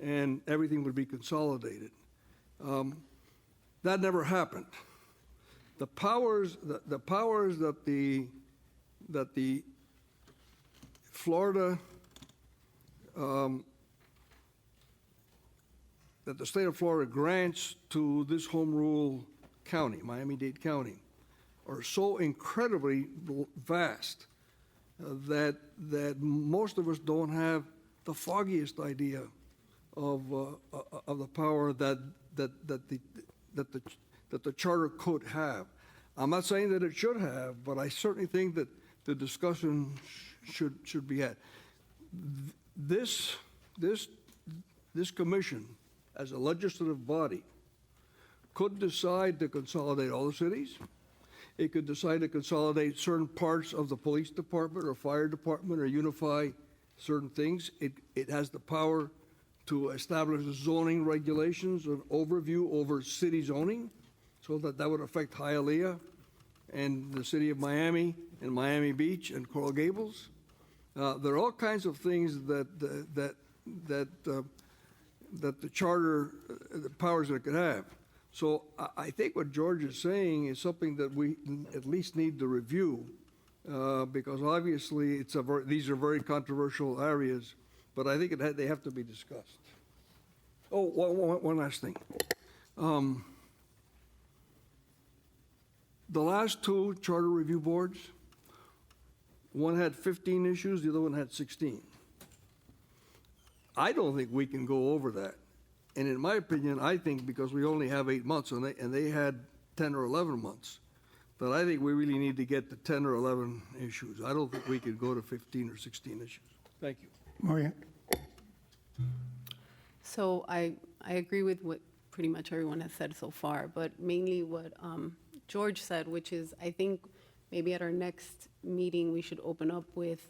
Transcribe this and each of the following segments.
and everything would be consolidated. That never happened. The powers that the Florida that the state of Florida grants to this home rule county, Miami-Dade County, are so incredibly vast that most of us don't have the foggiest idea of the power that the charter could have. I'm not saying that it should have, but I certainly think that the discussion should be had. This commission, as a legislative body, could decide to consolidate all the cities. It could decide to consolidate certain parts of the police department or fire department or unify certain things. It has the power to establish zoning regulations, an overview over city zoning, so that would affect Hialeah and the city of Miami and Miami Beach and Coral Gables. There are all kinds of things that the charter, the powers that it could have. So I think what George is saying is something that we at least need to review, because obviously these are very controversial areas, but I think they have to be discussed. Oh, one last thing. The last two charter review boards, one had 15 issues, the other one had 16. I don't think we can go over that. And in my opinion, I think because we only have 8 months and they had 10 or 11 months, that I think we really need to get to 10 or 11 issues. I don't think we could go to 15 or 16 issues. Thank you. Maria? So I agree with what pretty much everyone has said so far, but mainly what George said, which is I think maybe at our next meeting we should open up with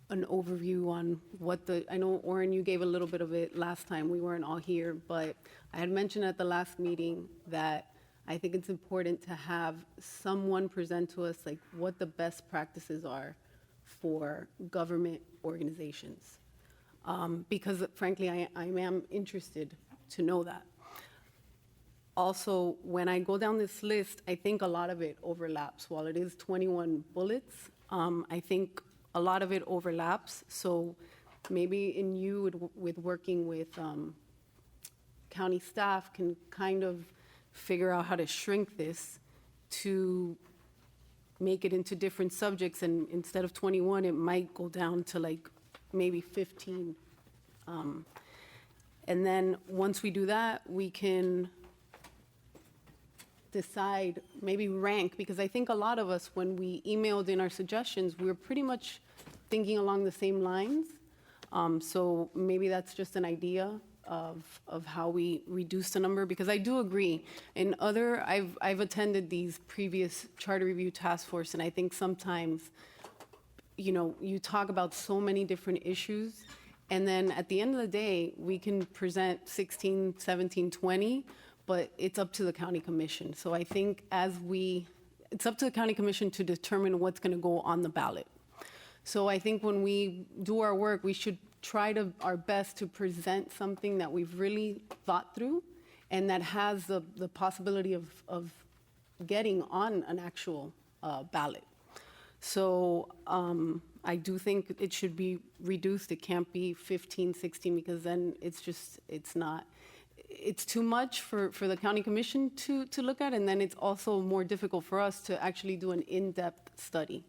an overview on what I know, Oren, you gave a little bit of it last time. We weren't all here, but I had mentioned at the last meeting that I think it's important to have someone present to us like what the best practices are for government organizations. Because frankly, I am interested to know that. Also, when I go down this list, I think a lot of it overlaps. While it is 21 bullets, I think a lot of it overlaps. So maybe with working with county staff can kind of figure out how to shrink this to make it into different subjects. And instead of 21, it might go down to like maybe 15. And then once we do that, we can decide, maybe rank, because I think a lot of us, when we emailed in our suggestions, we were pretty much thinking along the same lines. So maybe that's just an idea of how we reduce the number, because I do agree. I've attended these previous charter review task force, and I think sometimes, you talk about so many different issues, and then at the end of the day, we can present 16, 17, 20, but it's up to the county commission. So I think it's up to the county commission to determine what's going to go on the ballot. So I think when we do our work, we should try our best to present something that we've really thought through and that has the possibility of getting on an actual ballot. So I do think it should be reduced. It can't be 15, 16, because then it's too much for the county commission to look at, and then it's also more difficult for us to actually do an in-depth study.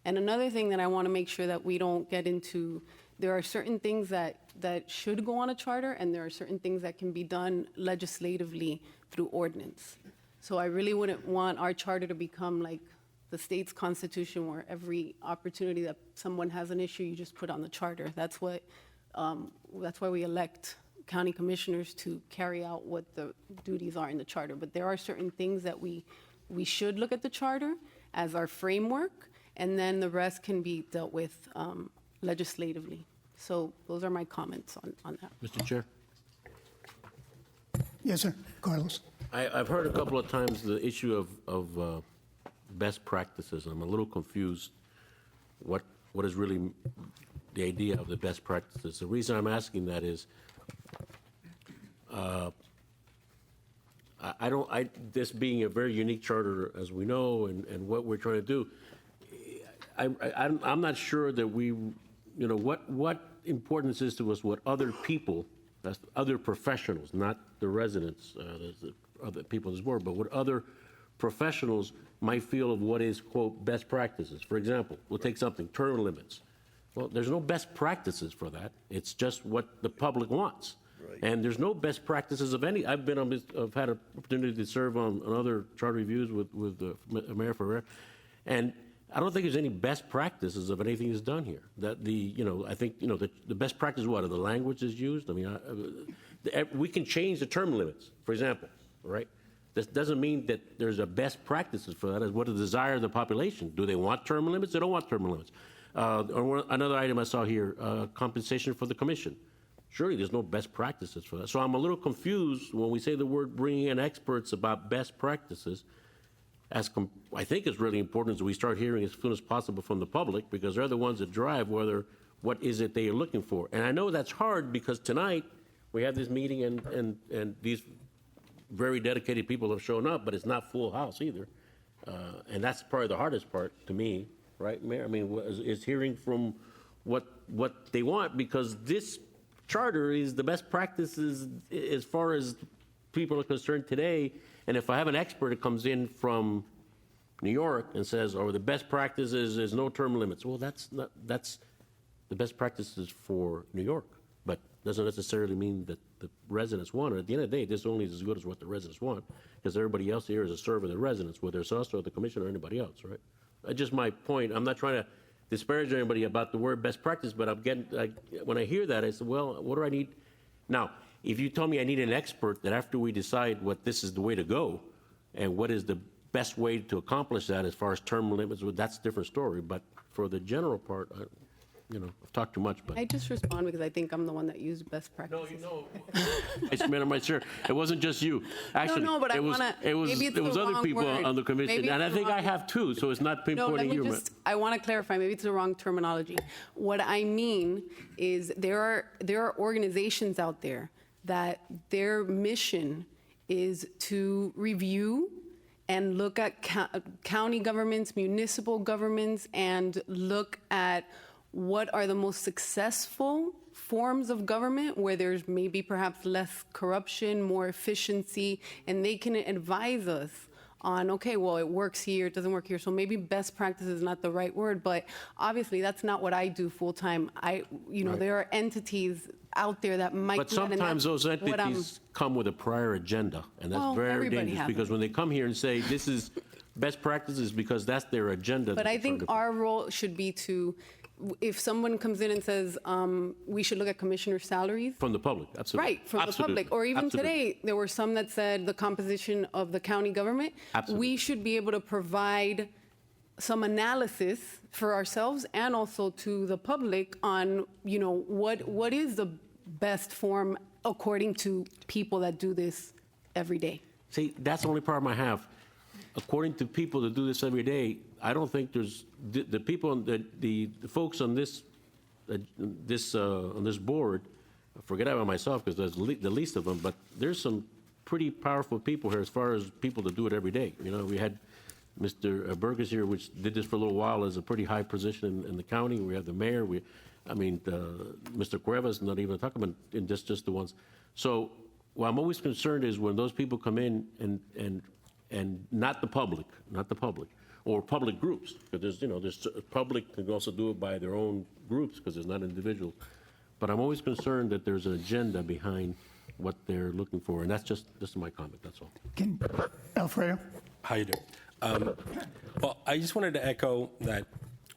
And another thing that I want to make sure that we don't get into, there are certain things that should go on a charter, and there are certain things that can be done legislatively through ordinance. So I really wouldn't want our charter to become like the state's constitution, where every opportunity that someone has an issue, you just put on the charter. That's why we elect county commissioners to carry out what the duties are in the charter. But there are certain things that we should look at the charter as our framework, and then the rest can be dealt with legislatively. So those are my comments on that. Mr. Chair? Yes, sir. Carlos? I've heard a couple of times the issue of best practices. I'm a little confused what is really the idea of the best practices. The reason I'm asking that is, this being a very unique charter, as we know, and what we're trying to do, I'm not sure that we, what importance is to us what other people, that's other professionals, not the residents, the other people on this board, but what other professionals might feel of what is, quote, best practices. For example, we'll take something, term limits. Well, there's no best practices for that. It's just what the public wants. Right. And there's no best practices of any. I've had an opportunity to serve on other charter reviews with Mayor Ferrer, and I don't think there's any best practices of anything that's done here. That I think the best practice is what the language is used. I mean, we can change the term limits, for example, right? This doesn't mean that there's a best practices for that. Is what the desire of the population. Do they want term limits? They don't want term limits. Or another item I saw here, compensation for the commission. Surely there's no best practices for that. So I'm a little confused when we say the word bringing in experts about best practices. I think it's really important that we start hearing as soon as possible from the public, because they're the ones that drive what is it they are looking for. And I know that's hard because tonight we have this meeting and these very dedicated people have shown up, but it's not full house either. And that's probably the hardest part to me, right, Mayor? I mean, is hearing from what they want, because this charter is the best practices as far as people are concerned today. And if I have an expert that comes in from New York and says, the best practice is no term limits. Well, that's the best practices for New York, but doesn't necessarily mean that the residents want it. At the end of the day, this only is as good as what the residents want, because everybody else here is a servant of the residents, whether it's us or the commission or anybody else, right? That's just my point. I'm not trying to disparage anybody about the word best practice, but when I hear that, I say, well, what do I need? Now, if you tell me I need an expert that after we decide what this is the way to go and what is the best way to accomplish that as far as term limits, well, that's a different story. But for the general part, I've talked too much. But I just respond because I think I'm the one that used best practices. No, Madam Vice Chair, it wasn't just you. Actually, no, but it was other people on the commission, and I think I have too. So it's not pinpointing you. I want to clarify. Maybe it's the wrong terminology. What I mean is there are organizations out there that their mission is to review and look at county governments, municipal governments, and look at what are the most successful forms of government where there's maybe perhaps less corruption, more efficiency, and they can advise us on, okay, well, it works here, it doesn't work here. So maybe best practice is not the right word, but obviously that's not what I do full time. Right. There are entities out there that might. But sometimes those entities come with a prior agenda, and that's very dangerous, because when they come here and say this is best practices, because that's their agenda. But I think our role should be to, if someone comes in and says we should look at commissioner salaries. From the public, absolutely. Right, from the public. Or even today, there were some that said the composition of the county government. Absolutely. We should be able to provide some analysis for ourselves and also to the public on, what is the best form according to people that do this every day. See, that's the only problem I have. According to people that do this every day, I don't think there's the people, the folks on this board. Forget about myself because there's the least of them, but there's some pretty powerful people here as far as people that do it every day. We had Mr. Burgess here, which did this for a little while as a pretty high position in the county. We have the mayor. Mr. Cuevas, not even talking about just the ones. So what I'm always concerned is when those people come in and not the public, or public groups, because there's public can also do it by their own groups because it's not individuals. But I'm always concerned that there's an agenda behind what they're looking for, and that's just my comment. That's all. Alfredo, how you doing? Well, I just wanted to echo that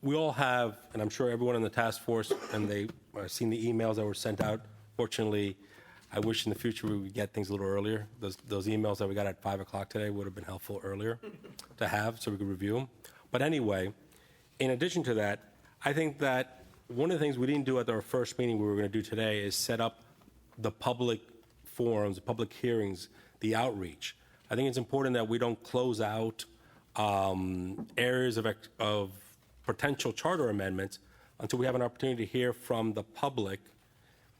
we all have, and I'm sure everyone in the task force, and they've seen the emails that were sent out. Fortunately, I wish in the future we would get things a little earlier. Those emails that we got at 5 o'clock today would have been helpful earlier to have so we could review them. But anyway, in addition to that, I think that one of the things we didn't do at our first meeting we were going to do today is set up the public forums, the public hearings, the outreach. I think it's important that we don't close out areas of potential charter amendments until we have an opportunity to hear from the public,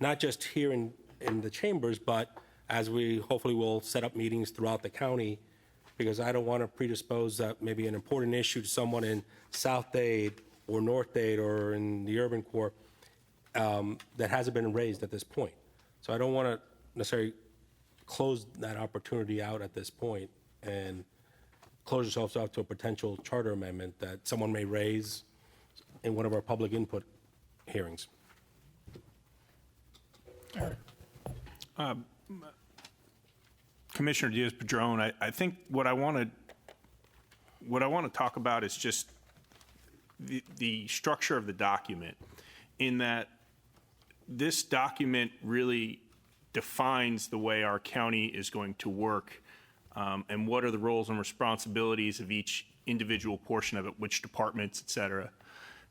not just here in the chambers, but as we hopefully will set up meetings throughout the county, because I don't want to predispose maybe an important issue to someone in South Dade or North Dade or in the urban core that hasn't been raised at this point. So I don't want to necessarily close that opportunity out at this point and close yourselves out to a potential charter amendment that someone may raise in one of our public input hearings. Commissioner Diaz-Padrón, I think what I want to talk about is just the structure of the document, in that this document really defines the way our county is going to work, and what are the roles and responsibilities of each individual portion of it, which departments, et cetera.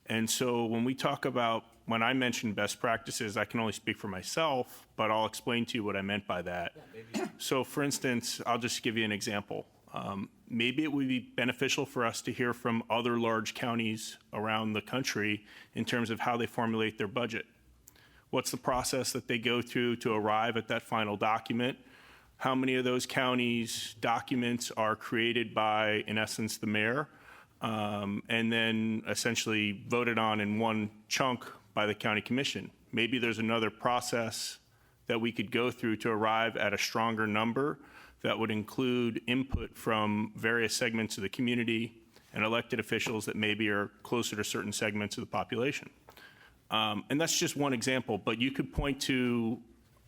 And so when I mention best practices, I can only speak for myself, but I'll explain to you what I meant by that. So for instance, I'll just give you an example. Maybe it would be beneficial for us to hear from other large counties around the country in terms of how they formulate their budget. What's the process that they go through to arrive at that final document? How many of those counties' documents are created by, in essence, the mayor, and then essentially voted on in one chunk by the county commission? Maybe there's another process that we could go through to arrive at a stronger number that would include input from various segments of the community and elected officials that maybe are closer to certain segments of the population. And that's just one example, but you could point to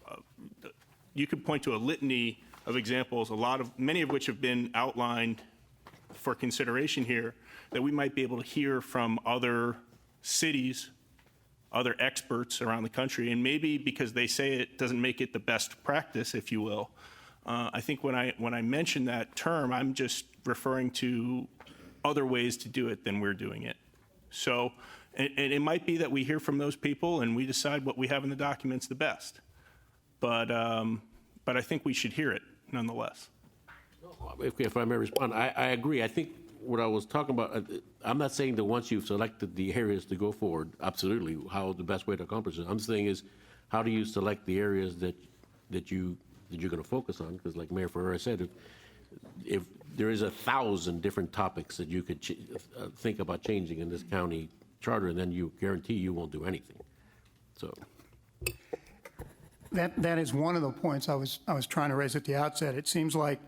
a litany of examples, many of which have been outlined for consideration here, that we might be able to hear from other cities, other experts around the country, and maybe because they say it doesn't make it the best practice, if you will. I think when I mention that term, I'm just referring to other ways to do it than we're doing it. So, and it might be that we hear from those people and we decide what we have in the document's the best. But I think we should hear it nonetheless. If I may respond, I agree. I think what I was talking about, I'm not saying that once you've selected the areas to go forward, absolutely, how the best way to accomplish it. I'm saying is, how do you select the areas that you're going to focus on? Because like Mayor Ferreira said, if there is 1,000 different topics that you could think about changing in this county charter, and then you guarantee you won't do anything. So that is one of the points I was trying to raise at the outset. It seems like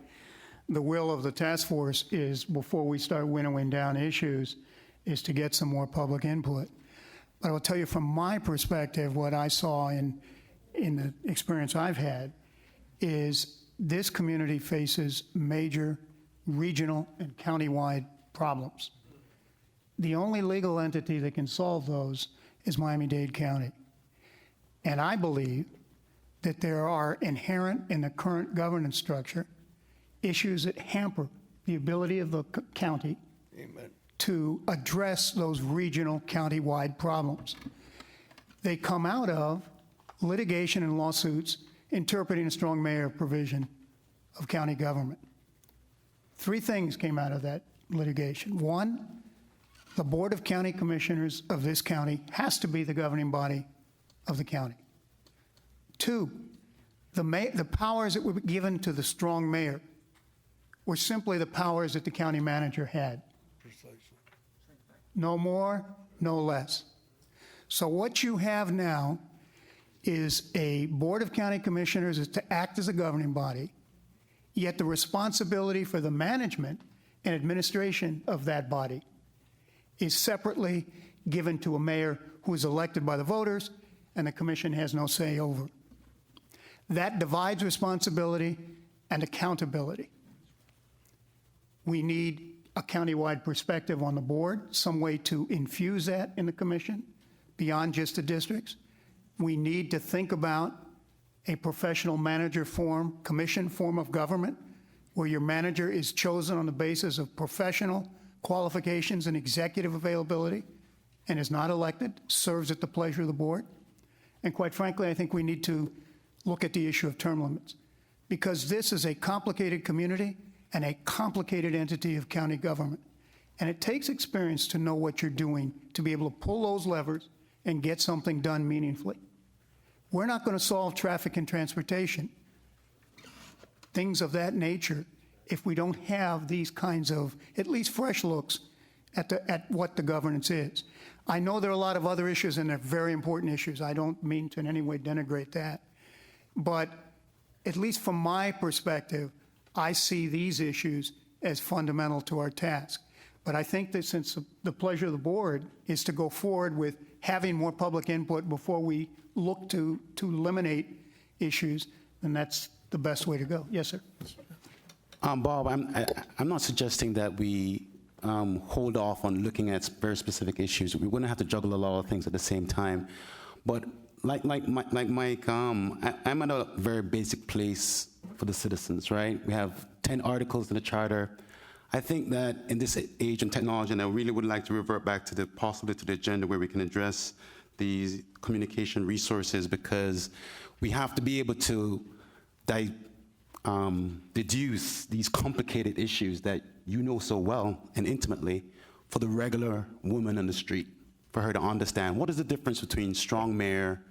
the will of the task force is, before we start winnowing down issues, is to get some more public input. But I will tell you from my perspective, what I saw in the experience I've had is this community faces major regional and countywide problems. The only legal entity that can solve those is Miami-Dade County. And I believe that there are inherent in the current governance structure issues that hamper the ability of the county to address those regional county-wide problems. They come out of litigation and lawsuits interpreting a strong mayor provision of county government. 3 things came out of that litigation. 1, the Board of County Commissioners of this county has to be the governing body of the county. 2, the powers that were given to the strong mayor were simply the powers that the county manager had. Precisely. No more, no less. So what you have now is a Board of County Commissioners is to act as a governing body, yet the responsibility for the management and administration of that body is separately given to a mayor who is elected by the voters and the commission has no say over. That divides responsibility and accountability. We need a countywide perspective on the board, some way to infuse that in the commission beyond just the districts. We need to think about a professional manager form, commission form of government, where your manager is chosen on the basis of professional qualifications and executive availability and is not elected, serves at the pleasure of the board. And quite frankly, I think we need to look at the issue of term limits, because this is a complicated community and a complicated entity of county government. And it takes experience to know what you're doing, to be able to pull those levers and get something done meaningfully. We're not going to solve traffic and transportation, things of that nature, if we don't have these kinds of, at least fresh looks at what the governance is. I know there are a lot of other issues, and they're very important issues. I don't mean to in any way denigrate that. But at least from my perspective, I see these issues as fundamental to our task. But I think that since the pleasure of the board is to go forward with having more public input before we look to eliminate issues, then that's the best way to go. Yes, sir. Bob, I'm not suggesting that we hold off on looking at very specific issues. We're going to have to juggle a lot of things at the same time. But like Mike, I'm at a very basic place for the citizens, right? We have 10 articles in the charter. I think that in this age and technology, and I really would like to revert back to possibly to the agenda where we can address these communication resources, because we have to be able to deduce these complicated issues that you know so well and intimately for the regular woman on the street, for her to understand what is the difference between strong mayor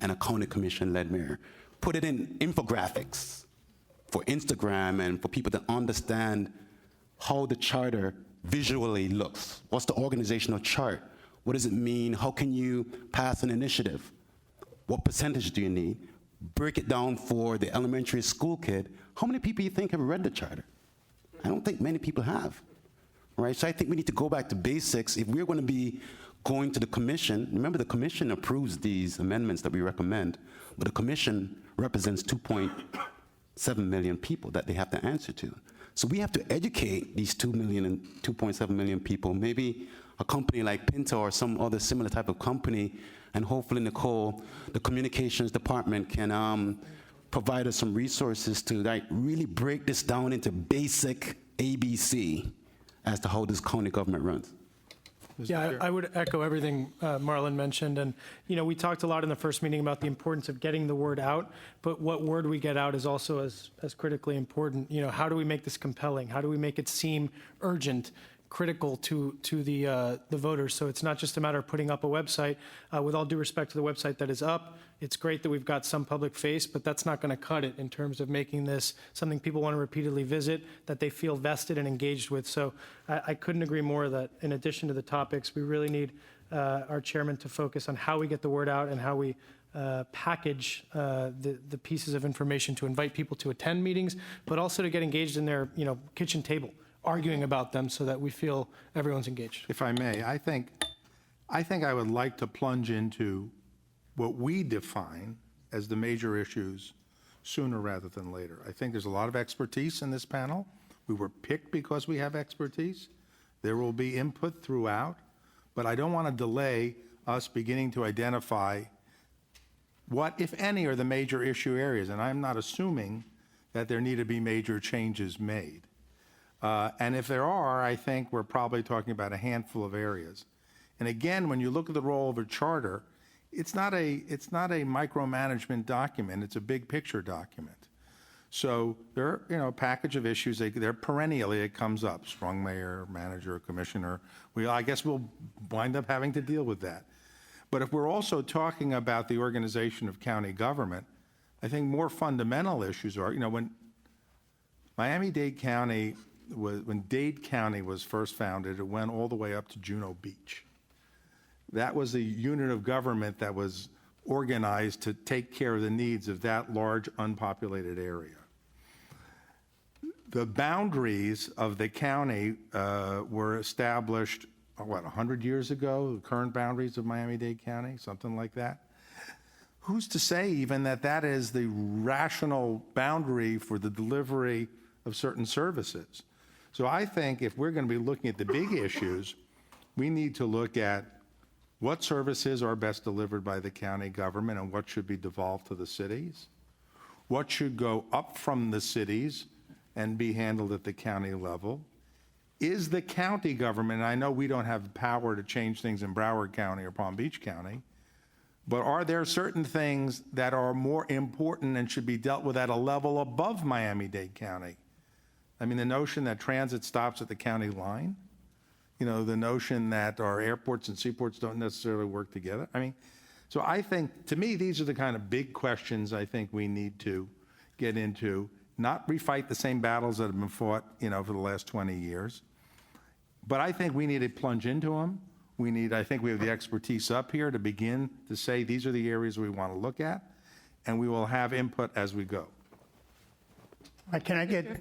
and a county commission-led mayor. Put it in infographics for Instagram and for people to understand how the charter visually looks. What's the organizational chart? What does it mean? How can you pass an initiative? What percentage do you need? Break it down for the elementary school kid. How many people you think have read the charter? I don't think many people have, right? So I think we need to go back to basics. If we're going to be going to the commission, remember the commission approves these amendments that we recommend, but the commission represents 2.7 million people that they have to answer to. So we have to educate these 2 million and 2.7 million people. Maybe a company like Pinto or some other similar type of company, and hopefully, Nicole, the communications department can provide us some resources to really break this down into basic ABC as to how this county government runs. Yeah, I would echo everything Marlon mentioned. And, you know, we talked a lot in the first meeting about the importance of getting the word out, but what word we get out is also as critically important. You know, how do we make this compelling? How do we make it seem urgent, critical to the voters? So it's not just a matter of putting up a website. With all due respect to the website that is up, it's great that we've got some public face, but that's not going to cut it in terms of making this something people want to repeatedly visit, that they feel vested and engaged with. So I couldn't agree more that in addition to the topics, we really need our chairman to focus on how we get the word out and how we package the pieces of information to invite people to attend meetings, but also to get engaged in their kitchen table, arguing about them so that we feel everyone's engaged. If I may, I think I would like to plunge into what we define as the major issues sooner rather than later. I think there's a lot of expertise in this panel. We were picked because we have expertise. There will be input throughout, but I don't want to delay us beginning to identify what, if any, are the major issue areas. And I'm not assuming that there need to be major changes made. And if there are, I think we're probably talking about a handful of areas. And again, when you look at the role of a charter, it's not a micromanagement document. It's a big picture document. So there are, a package of issues. They're perennially, it comes up. Strong mayor, manager, commissioner. I guess we'll wind up having to deal with that. But if we're also talking about the organization of county government, I think more fundamental issues are, when Miami-Dade County, when Dade County was first founded, it went all the way up to Juno Beach. That was a unit of government that was organized to take care of the needs of that large unpopulated area. The boundaries of the county were established, 100 years ago, the current boundaries of Miami-Dade County, something like that. Who's to say even that is the rational boundary for the delivery of certain services? So I think if we're going to be looking at the big issues, we need to look at what services are best delivered by the county government and what should be devolved to the cities. What should go up from the cities and be handled at the county level? Is the county government, and I know we don't have the power to change things in Broward County or Palm Beach County, but are there certain things that are more important and should be dealt with at a level above Miami-Dade County? I mean, the notion that transit stops at the county line, the notion that our airports and seaports don't necessarily work together. I mean, so I think, to me, these are the kind of big questions I think we need to get into, not refight the same battles that have been fought, for the last 20 years. But I think we need to plunge into them. I think we have the expertise up here to begin to say these are the areas we want to look at, and we will have input as we go. All right, can I get,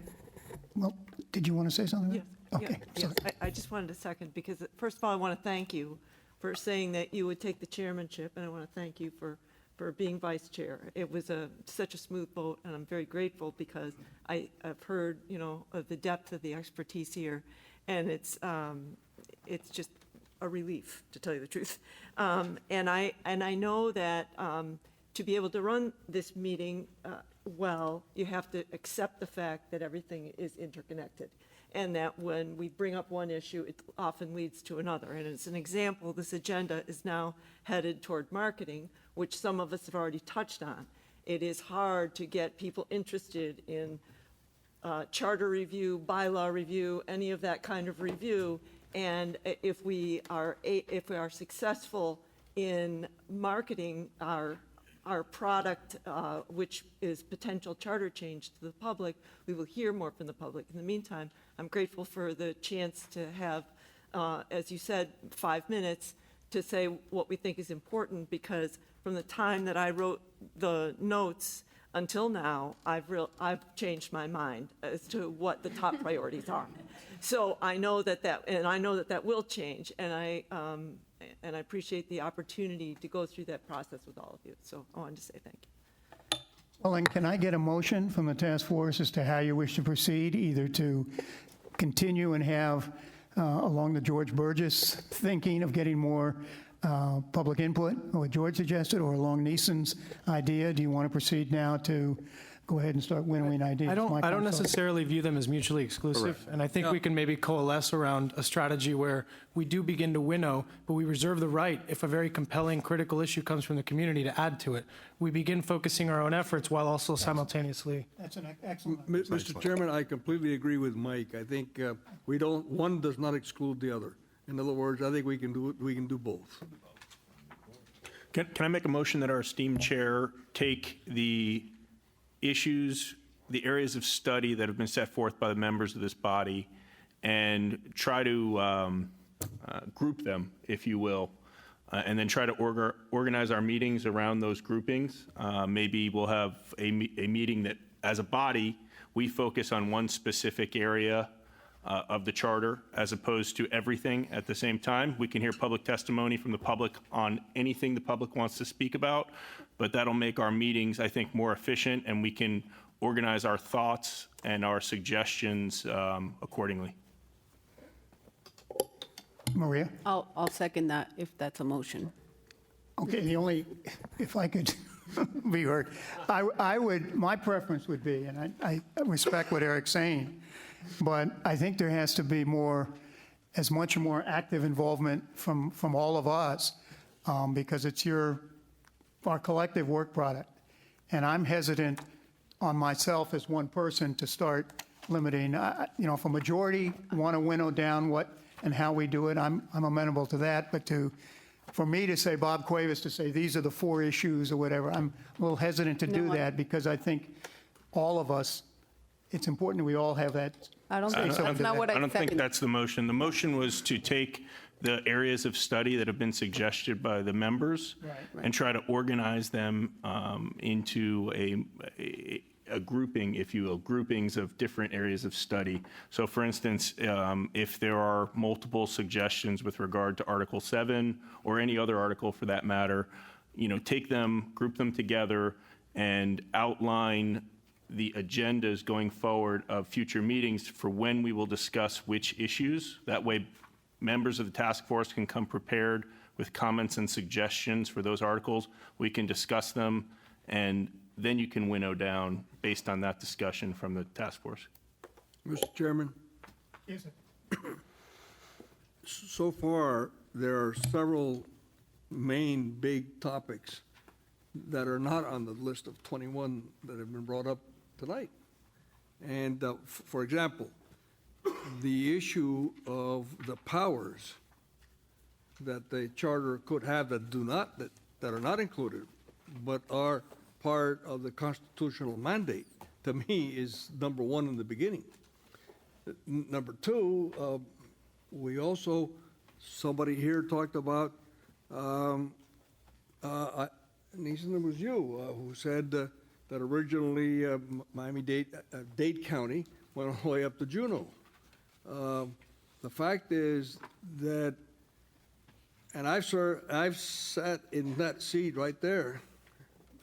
well, did you want to say something? Yes. Okay, Yes, sorry. I just wanted a second, because first of all, I want to thank you for saying that you would take the chairmanship, and I want to thank you for being vice chair. It was such a smooth vote, and I'm very grateful because I've heard, of the depth of the expertise here, and it's just a relief, to tell you the truth. And I know that to be able to run this meeting well, you have to accept the fact that everything is interconnected, and that when we bring up one issue, it often leads to another. And as an example, this agenda is now headed toward marketing, which some of us have already touched on. It is hard to get people interested in charter review, bylaw review, any of that kind of review. And if we are successful in marketing our product, which is potential charter change to the public, we will hear more from the public. In the meantime, I'm grateful for the chance to have, as you said, 5 minutes to say what we think is important, because from the time that I wrote the notes until now, I've changed my mind as to what the top priorities are. So I know that will change, and I appreciate the opportunity to go through that process with all of you. So I wanted to say thank you. Well, and can I get a motion from the task force as to how you wish to proceed, either to continue and have, along the George Burgess thinking of getting more public input, what George suggested, or along Neeson's idea? Do you want to proceed now to go ahead and start winnowing ideas? I don't Michael, necessarily view them as mutually exclusive, and I think we can maybe coalesce around a strategy where we do begin to winnow, but we reserve the right, if a very compelling, critical issue comes from the community, to add to it. We begin focusing our own efforts while also simultaneously. That's an excellent. Mr. Chairman, I completely agree with Mike. I think one does not exclude the other. In other words, I think we can do both. Can I make a motion that our esteemed chair take the issues, the areas of study that have been set forth by the members of this body, and try to group them, if you will, and then try to organize our meetings around those groupings? Maybe we'll have a meeting that, as a body, we focus on one specific area of the charter, as opposed to everything at the same time. We can hear public testimony from the public on anything the public wants to speak about, but that'll make our meetings, I think, more efficient, and we can organize our thoughts and our suggestions accordingly. Maria? I'll second that if that's a motion. Okay, if I could be heard, my preference would be, and I respect what Eric's saying, but I think there has to be as much more active involvement from all of us, because it's our collective work product. And I'm hesitant on myself as one person to start limiting. If a majority want to winnow down what and how we do it, I'm amenable to that. But for me to say, Bob Cuevas to say, these are the 4 issues or whatever, I'm a little hesitant to do that, because I think all of us, it's important that we all have that. I don't think that's not what I I don't think seconded. that's the motion. The motion was to take the areas of study that have been suggested by the members and try to organize them into a grouping, if you will, groupings of different areas of study. So for instance, if there are multiple suggestions with regard to Article 7 or any other article for that matter, take them, group them together, and outline the agendas going forward of future meetings for when we will discuss which issues. That way, members of the task force can come prepared with comments and suggestions for those articles. We can discuss them, and then you can winnow down based on that discussion from the task force. Mr. Chairman, so far, there are several main big topics that are not on the list of 21 that have been brought up tonight. And for example, the issue of the powers that the charter could have that are not included, but are part of the constitutional mandate, to me, is number one in the beginning. Number two, we also, somebody here talked about, Neeson, it was you, who said that originally Miami-Dade County went all the way up to Juneau. The fact is that, and I've sat in that seat right there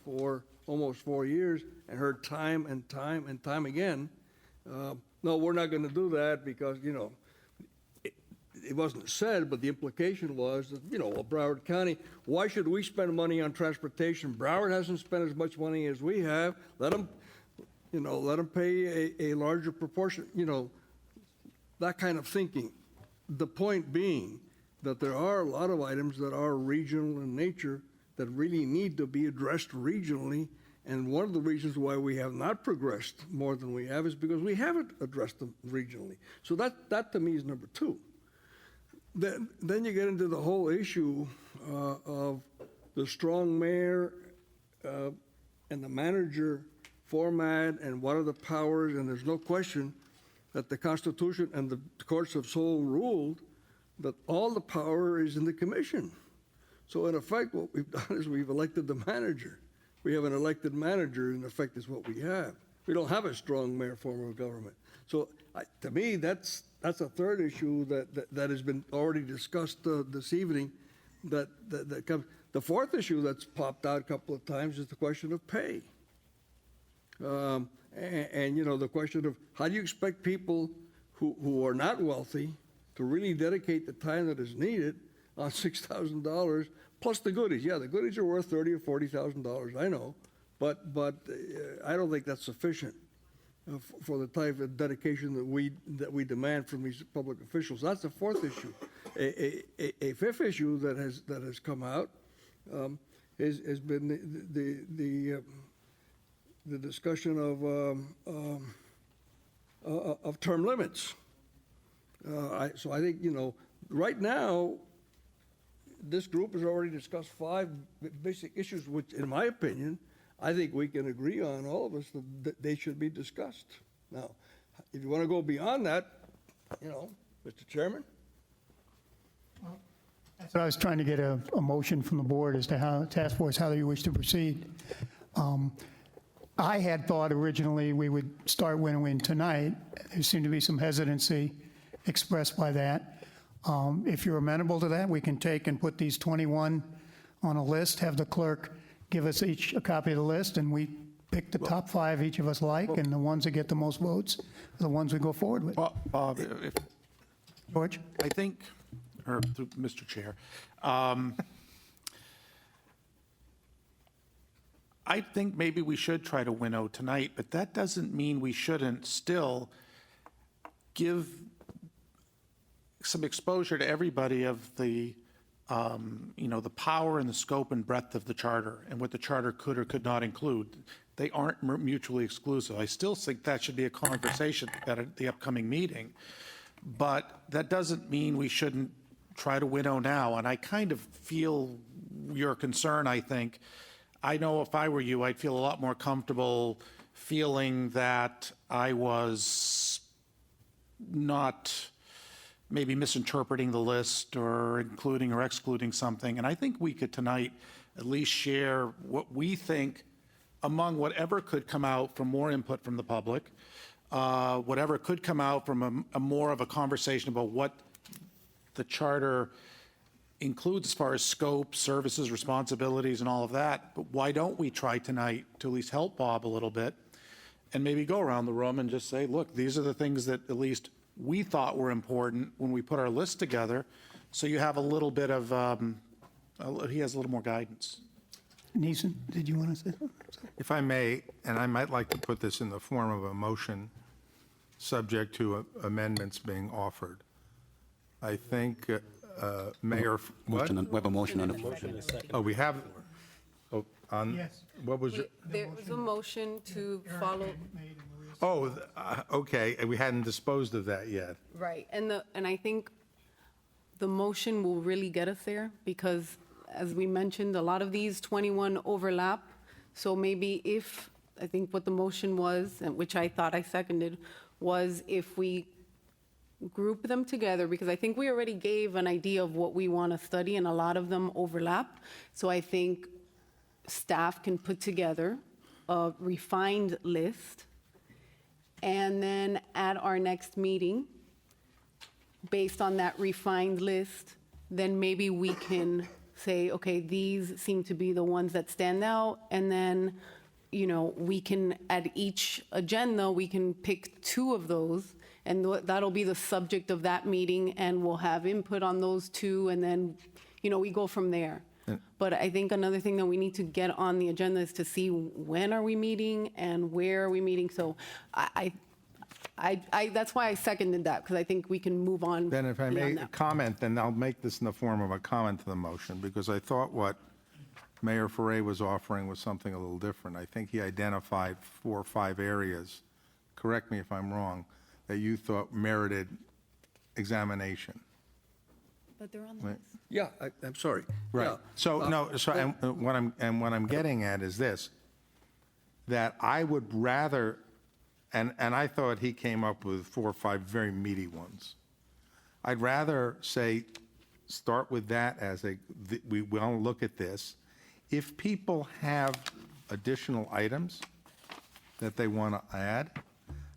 for almost 4 years and heard time and time and time again, no, we're not going to do that because, it wasn't said, but the implication was that, well, Broward County, why should we spend money on transportation? Broward hasn't spent as much money as we have. Let them pay a larger proportion, that kind of thinking. The point being that there are a lot of items that are regional in nature that really need to be addressed regionally. And one of the reasons why we have not progressed more than we have is because we haven't addressed them regionally. So that to me is number two. Then you get into the whole issue of the strong mayor and the manager format and what are the powers, and there's no question that the Constitution and the courts have so ruled that all the power is in the commission. So in effect, what we've done is we've elected the manager. We have an elected manager, in effect, is what we have. We don't have a strong mayor form of government. So to me, that's a third issue that has been already discussed this evening. That comes. The fourth issue that's popped out a couple of times is the question of pay. And the question of how do you expect people who are not wealthy to really dedicate the time that is needed on $6,000 plus the goodies. Yeah, the goodies are worth $30,000 or $40,000. I know, but I don't think that's sufficient for the type of dedication that we demand from these public officials. That's the fourth issue. A fifth issue that has come out has been the discussion of term limits. So I think, right now, this group has already discussed 5 basic issues, which, in my opinion, I think we can agree on, all of us, that they should be discussed. Now, if you want to go beyond that, Mr. Chairman? So I was trying to get a motion from the board as to how, task force, how you wish to proceed. I had thought originally we would start winnowing tonight. There seemed to be some hesitancy expressed by that. If you're amenable to that, we can take and put these 21 on a list, have the clerk give us each a copy of the list, and we pick the top 5 each of us like, and the ones that get the most votes are the ones we go forward with. Bob, George? I think, or through Mr. Chair, I think maybe we should try to winnow tonight, but that doesn't mean we shouldn't still give some exposure to everybody of the, the power and the scope and breadth of the charter and what the charter could or could not include. They aren't mutually exclusive. I still think that should be a conversation at the upcoming meeting, but that doesn't mean we shouldn't try to winnow now. And I kind of feel your concern, I think. I know if I were you, I'd feel a lot more comfortable feeling that I was not maybe misinterpreting the list or including or excluding something. And I think we could tonight at least share what we think among whatever could come out from more input from the public, whatever could come out from a more of a conversation about what the charter includes as far as scope, services, responsibilities, and all of that. But why don't we try tonight to at least help Bob a little bit and maybe go around the room and just say, look, these are the things that at least we thought were important when we put our list together. So you have a little bit of, he has a little more guidance. Neeson, did you want to say something? If I may, and I might like to put this in the form of a motion subject to amendments being offered. I think Mayor, what? We have a motion on the floor. Oh, we have, on, Yes. what was it? There was a motion to follow, Oh, okay, and we hadn't disposed of that yet. Right, and I think the motion will really get us there, because as we mentioned, a lot of these 21 overlap. So maybe if, I think what the motion was, and which I thought I seconded, was if we group them together, because I think we already gave an idea of what we want to study, and a lot of them overlap. So I think staff can put together a refined list, and then at our next meeting, based on that refined list, then maybe we can say, okay, these seem to be the ones that stand out, and then, you know, we can, at each agenda, we can pick 2 of those, and that'll be the subject of that meeting, and we'll have input on those 2, and then, you know, we go from there. But I think another thing that we need to get on the agenda is to see when are we meeting and where are we meeting. So that's why I seconded that, because I think we can move on. Then if I may beyond that. comment, then I'll make this in the form of a comment to the motion, because I thought what Mayor Ferre was offering was something a little different. I think he identified 4 or 5 areas, correct me if I'm wrong, that you thought merited examination. But they're on the Right. list. Yeah, I'm sorry. Right. Yeah. So, no, so, and what I'm getting at is this, that I would rather, and I thought he came up with 4 or 5 very meaty ones. I'd rather say, start with that as we want to look at this. If people have additional items that they want to add,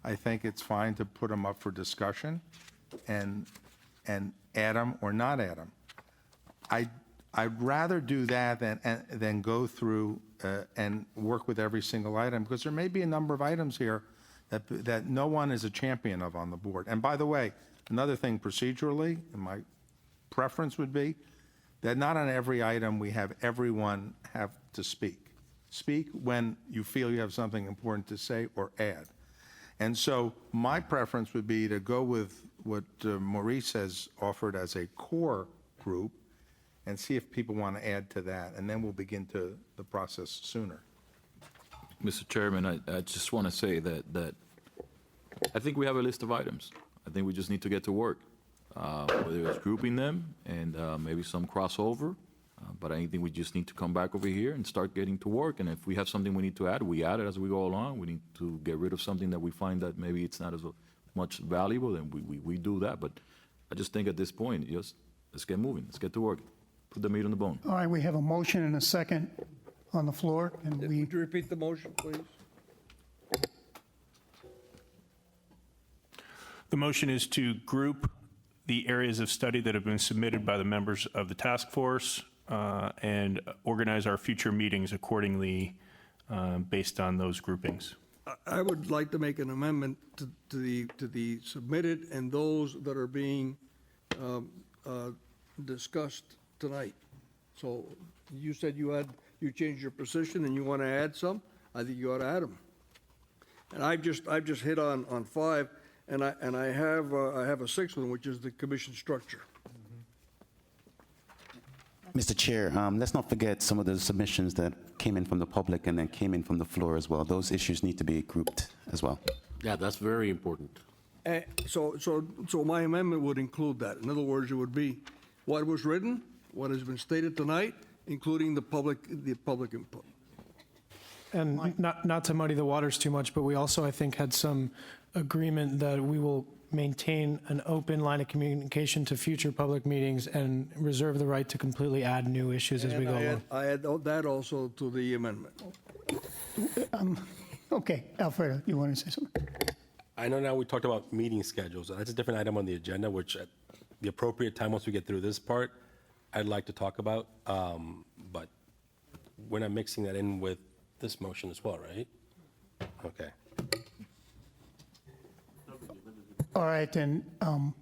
I think it's fine to put them up for discussion and add them or not add them. I'd rather do that than go through and work with every single item, because there may be a number of items here that no one is a champion of on the board. And by the way, another thing procedurally, and my preference would be that not on every item we have everyone have to speak. Speak when you feel you have something important to say or add. And so my preference would be to go with what Maurice has offered as a core group and see if people want to add to that, and then we'll begin to the process sooner. Mr. Chairman, I just want to say that I think we have a list of items. I think we just need to get to work, whether it's grouping them and maybe some crossover. But I think we just need to come back over here and start getting to work. And if we have something we need to add, we add it as we go along. We need to get rid of something that we find that maybe it's not as much valuable, then we do that. But I just think at this point, just let's get moving. Let's get to work. Put the meat on the bone. All right, we have a motion and a second on the floor, and Would you repeat the motion, please? The motion is to group the areas of study that have been submitted by the members of the task force and organize our future meetings accordingly based on those groupings. I would like to make an amendment to the submitted and those that are being discussed tonight. So you said you changed your position and you want to add some. I think you ought to add them. And I've just hit on 5, and I have a 6th one, which is the commission structure. Mr. Chair, let's not forget some of the submissions that came in from the public and then came in from the floor as well. Those issues need to be grouped as well. Yeah, that's very important. So my amendment would include that. In other words, it would be what was written, what has been stated tonight, including the public input. And not to muddy the waters too much, but we also, I think, had some agreement that we will maintain an open line of communication to future public meetings and reserve the right to completely add new issues as we go along. I add that also to the amendment. Okay, Alfredo, you want to say something? I know now we talked about meeting schedules. That's a different item on the agenda, which at the appropriate time, once we get through this part, I'd like to talk about. But we're not mixing that in with this motion as well, right? Okay. All right, then, I'm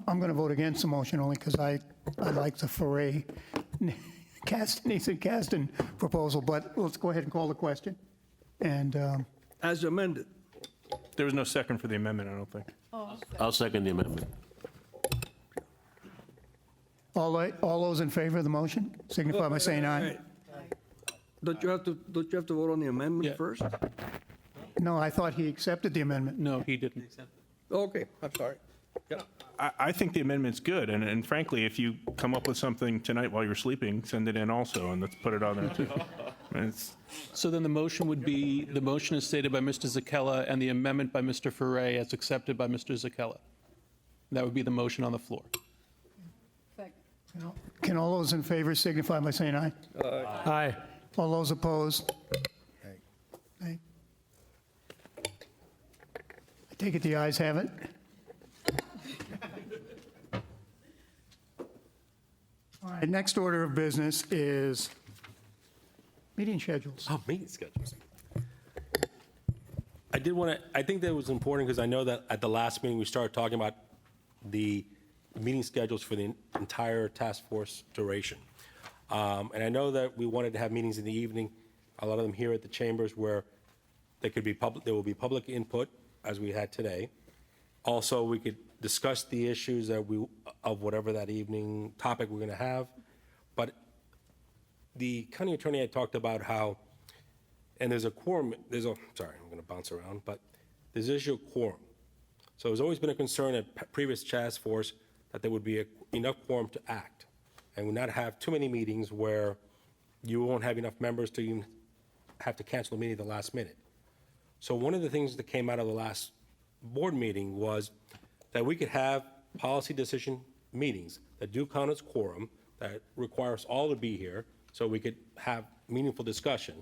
going to vote against the motion only because I like the Ferre, Nathan Caston proposal, but let's go ahead and call the question. And As amended. There was no second for the amendment, I don't think. I'll second the amendment. all those in favor of the motion signify by saying aye. Don't you have to vote on the amendment Yeah. first? No, I thought he accepted the amendment. No, he didn't. Okay, I'm sorry. I think the amendment's good, and frankly, if you come up with something tonight while you're sleeping, send it in also, and let's put it on there too. I mean, So then the motion would be, the motion is stated by Mr. Zakella and the amendment by Mr. Ferre as accepted by Mr. Zakella. That would be the motion on the floor. Can all those in favor signify by saying aye? Aye. All those opposed? Nay. I take it the ayes have it. All right, next order of business is meeting schedules. Oh, meeting schedules. I did want to, I think that was important because I know that at the last meeting, we started talking about the meeting schedules for the entire task force duration. And I know that we wanted to have meetings in the evening, a lot of them here at the chambers where they could be public, there will be public input as we had today. Also, we could discuss the issues that of whatever that evening topic we're going to have. But the county attorney had talked about how, and there's a quorum, sorry, I'm going to bounce around, but there's an issue of quorum. So there's always been a concern at previous task force that there would be enough quorum to act and would not have too many meetings where you won't have enough members to even have to cancel a meeting at the last minute. So one of the things that came out of the last board meeting was that we could have policy decision meetings that do count as quorum, that requires all to be here, so we could have meaningful discussion.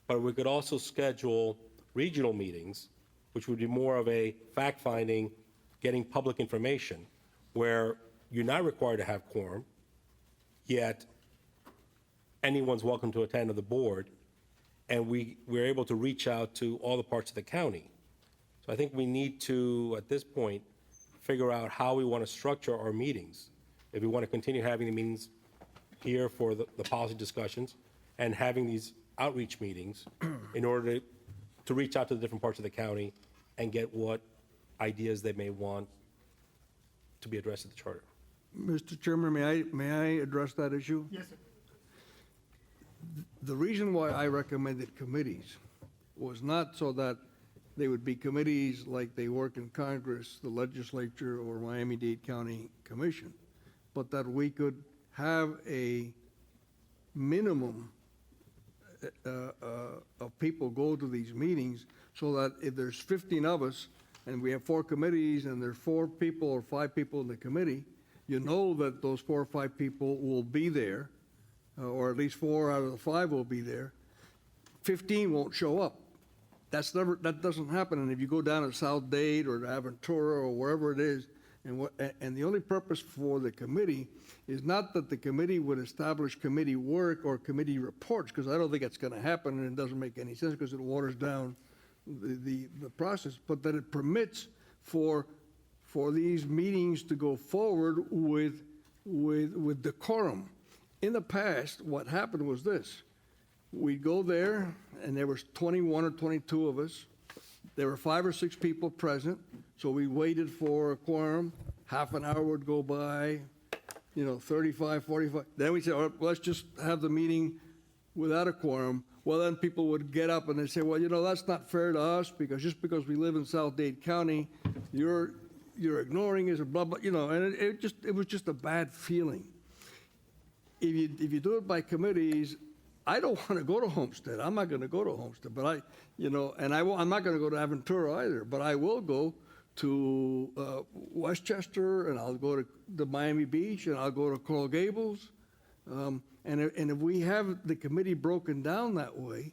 But we could also schedule regional meetings, which would be more of a fact-finding, getting public information, where you're not required to have quorum, yet anyone's welcome to attend to the board, and we're able to reach out to all the parts of the county. So I think we need to, at this point, figure out how we want to structure our meetings. If we want to continue having the meetings here for the policy discussions and having these outreach meetings in order to reach out to the different parts of the county and get what ideas they may want to be addressed at the charter. Mr. Chairman, may I address that issue? Yes, sir. The reason why I recommended committees was not so that they would be committees like they work in Congress, the legislature, or Miami-Dade County Commission, but that we could have a minimum of people go to these meetings, so that if there's 15 of us and we have 4 committees and there's 4 people or 5 people in the committee, you know that those 4 or 5 people will be there, or at least 4 out of the 5 will be there. 15 won't show up. That doesn't happen. And if you go down to South Dade or to Aventura or wherever it is, and the only purpose for the committee is not that the committee would establish committee work or committee reports, because I don't think that's going to happen, and it doesn't make any sense because it waters down the process, but that it permits for these meetings to go forward with decorum. In the past, what happened was this. We'd go there, and there was 21 or 22 of us. There were 5 or 6 people present, so we waited for a quorum. Half an hour would go by, 35, 45. Then we said, all right, let's just have the meeting without a quorum. Well, then people would get up and they'd say, well, that's not fair to us, because just because we live in South Dade County, you're ignoring us, blah, blah, and it was just a bad feeling. If you do it by committees, I don't want to go to Homestead. I'm not going to go to Homestead, but I'm not going to go to Aventura either, but I will go to Westchester, and I'll go to the Miami Beach, and I'll go to Coral Gables. And if we have the committee broken down that way,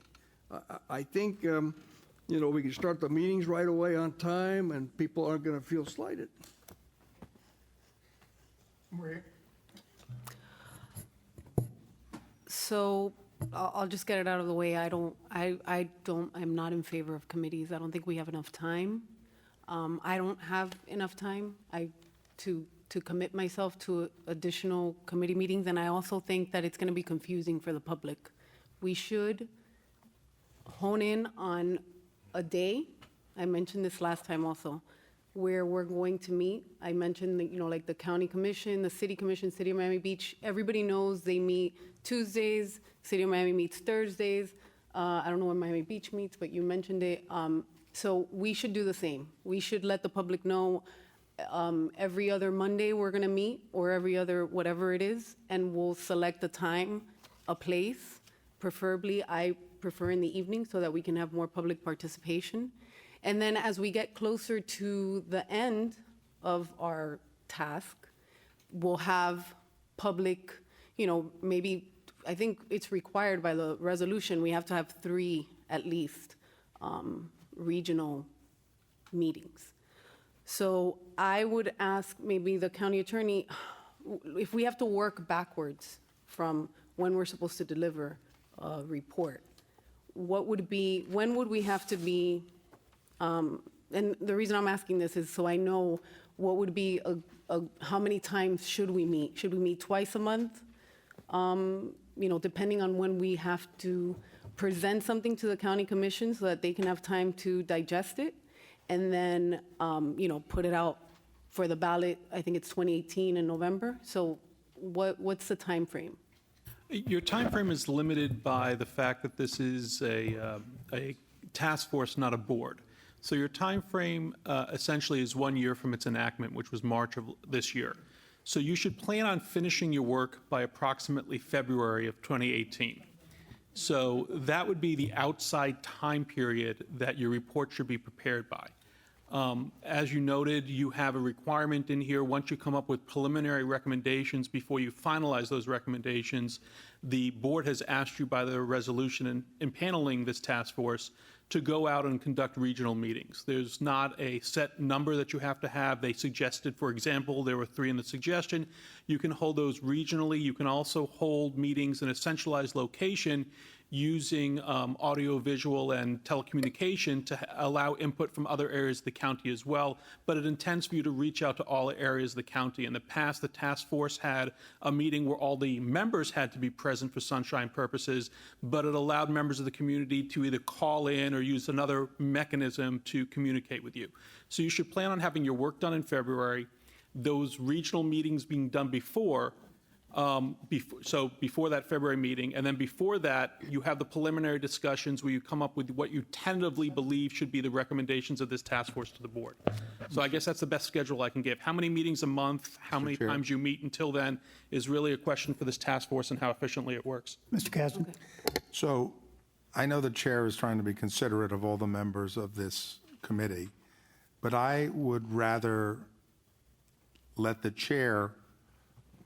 I think, we can start the meetings right away on time, and people aren't going to feel slighted. So I'll just get it out of the way. I'm not in favor of committees. I don't think we have enough time. I don't have enough time to commit myself to additional committee meetings, and I also think that it's going to be confusing for the public. We should hone in on a day. I mentioned this last time also, where we're going to meet. I mentioned that, like the county commission, the city commission, City of Miami Beach, everybody knows they meet Tuesdays, City of Miami meets Thursdays. I don't know when Miami Beach meets, but you mentioned it. So we should do the same. We should let the public know every other Monday we're going to meet, or every other whatever it is, and we'll select a time, a place. Preferably, I prefer in the evening so that we can have more public participation. And then as we get closer to the end of our task, we'll have public, maybe, I think it's required by the resolution, we have to have 3 at least regional meetings. So I would ask maybe the county attorney, if we have to work backwards from when we're supposed to deliver a report, when would we have to be, and the reason I'm asking this is so I know what would be how many times should we meet? Should we meet twice a month? Depending on when we have to present something to the county commission so that they can have time to digest it, and then, put it out for the ballot. I think it's 2018 in November. So what's the time frame? Your time frame is limited by the fact that this is a task force, not a board. So your time frame essentially is 1 year from its enactment, which was March of this year. So you should plan on finishing your work by approximately February of 2018. So that would be the outside time period that your report should be prepared by. As you noted, you have a requirement in here, once you come up with preliminary recommendations, before you finalize those recommendations, the board has asked you by the resolution in paneling this task force to go out and conduct regional meetings. There's not a set number that you have to have. They suggested, for example, there were 3 in the suggestion. You can hold those regionally. You can also hold meetings in a centralized location using audio-visual and telecommunication to allow input from other areas of the county as well, but it intends for you to reach out to all areas of the county. In the past, the task force had a meeting where all the members had to be present for sunshine purposes, but it allowed members of the community to either call in or use another mechanism to communicate with you. So you should plan on having your work done in February, those regional meetings being done before that February meeting, and then before that, you have the preliminary discussions where you come up with what you tentatively believe should be the recommendations of this task force to the board. So I guess that's the best schedule I can give. How many meetings a month, how many times you meet until then is really a question for this task force and how efficiently it works. Mr. Caston? So I know the chair is trying to be considerate of all the members of this committee, but I would rather let the chair